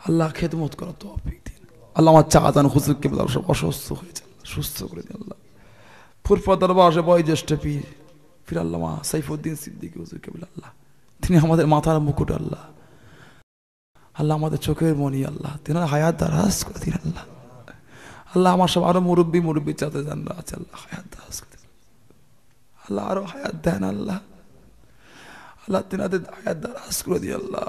আল্লাহ খেদমত করার তৌফিক দিন আল্লাহ। আমার চাচান হুজুর কেবল সব অসুস্থ হয়েছে, সুস্থ করে দিন আল্লাহ। ফুরফা দরবারে বয়োজ্যেষ্ঠ পীর ফির আল্লামা সাইফুদ্দিন সিদ্দিকী হুজুর কেবল আল্লাহ, তিনি আমাদের মাথার মুকুট আল্লাহ। আল্লাহ আমাদের চোখের মনি আল্লাহ, তিনি হায়াত দারাজ করে দিন আল্লাহ। আল্লাহ আমার সব আরো মুরব্বী চাতে জানরা আছে আল্লাহ, হায়াত দারাজ করে দিন আল্লাহ। আরো হায়াত দেন আল্লাহ। আল্লাহ তিনাদের হায়াত দারাজ করে দিন আল্লাহ।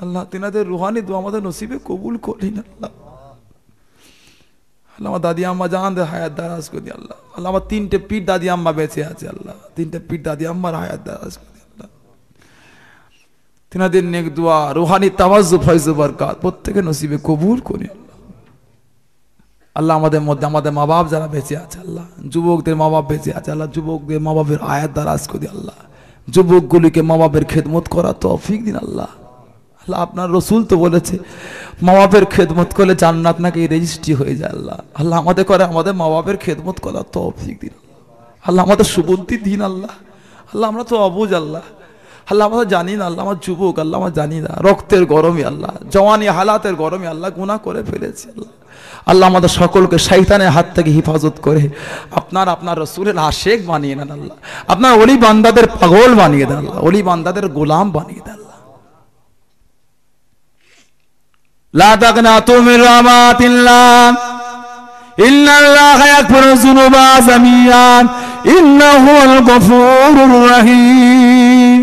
আল্লাহ তিনাদের রুহানি দোয়া আমাদের নসিবে কবুল করলেন আল্লাহ। আল্লাহ আমার দাদি আম্মা জানদের হায়াত দারাজ করে দিন আল্লাহ। আল্লাহ আমার 3টে পীর দাদি আম্মা বেঁচে আছে আল্লাহ, 3টে পীর দাদি আম্মার হায়াত দারাজ করে দিন আল্লাহ। তিনাদের নেক দোয়া রুহানি তাওয়াজ্জু ফয়জ বরকত প্রত্যেকের নসিবে কবুল করে আল্লাহ। আল্লাহ আমাদের মধ্যে আমাদের মা বাপ যারা বেঁচে আছে আল্লাহ, যুবকদের মা বাপ বেঁচে আছে আল্লাহ, যুবকদের মা বাপের হায়াত দারাজ করে দিন আল্লাহ। যুবকগুলিকে মা বাপের খেদমত করা তৌফিক দিন আল্লাহ। আল্লাহ আপনার রসুল তো বলেছে মা বাপের খেদমত করলে জান্নাত নাকি রেজিস্ট্রি হয়ে যায়। আল্লাহ আল্লাহ আমাদের করে আমাদের মা বাপের খেদমত করার তৌফিক দিন আল্লাহ, আমাদের সুবুদ্ধি দিন আল্লাহ। আল্লাহ আমরা তো অবুঝ আল্লাহ, আল্লাহ আমরা জানি না আল্লাহ, আমার যুবক আল্লাহ আমার জানি না, রক্তের গরমে আল্লাহ, জওয়ানি হালাতের গরমে আল্লাহ গুনাহ করে ফেলেছি আল্লাহ। আল্লাহ আমাদের সকলকে শয়তানের হাত থেকে হিফাজত করে আপনার রসুলের আশেক বানিয়ে নেন আল্লাহ, আপনার ওলি বান্দাদের পাগল বানিয়ে দেন আল্লাহ, ওলি বান্দাদের গোলাম বানিয়ে দেন আল্লাহ। লা তাকনাতু মির রাহমাতিল্লাহ ইন্নাল্লাহা ইয়াগফিরু যুনুবা জামিআন ইন্নাহু হুয়াল গফুরুর রহিম।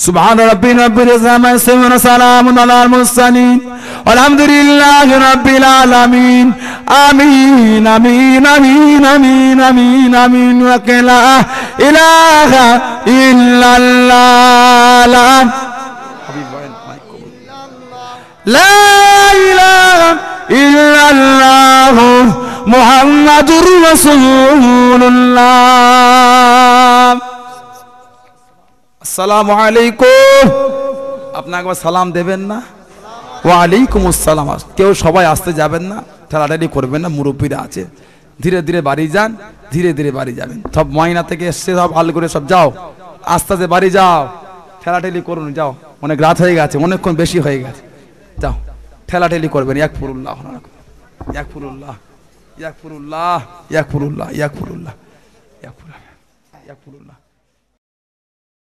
সুবহান রাব্বিনা রাব্বিল ইজ্জাতি আম্মা ইয়াসিফুন ওয়া সালামুন আলাল মুরসালিন আলহামদুলিল্লাহি রাব্বিল আলামিন। আমিন আমিন আমিন আমিন আমিন আমিন। ওয়া লা ইলাহা ইল্লাল্লাহ লা ইলাহা ইল্লাল্লাহ মুহাম্মাদুর রাসূলুল্লাহ। আসসালামু আলাইকুম। আপনি একবার সালাম দেবেন না? ওয়া আলাইকুম আসসালাম। কেউ সবাই আসতে যাবেন না, ঠেলাঠেলি করবেন না, মুরব্বীরা আছে, ধীরে ধীরে বাড়ি যান, ধীরে ধীরে বাড়ি যাবেন। সব ময়না থেকে এসছে, সব আল করে সব যাও, আস্তে আস্তে বাড়ি যাও, ঠেলাঠেলি করুন, যাও, অনেক রাত হয়ে গেছে, অনেকক্ষণ বেশি হয়ে গেছে, যাও, ঠেলাঠেলি করবেন। ইয়াকফুরুল্লাহ ইয়াকফুরুল্লাহ ইয়াকফুরুল্লাহ ইয়াকফুরুল্লাহ ইয়াকফুরুল্লাহ ইয়াকফুরুল্লাহ ইয়াকফুরুল্লাহ।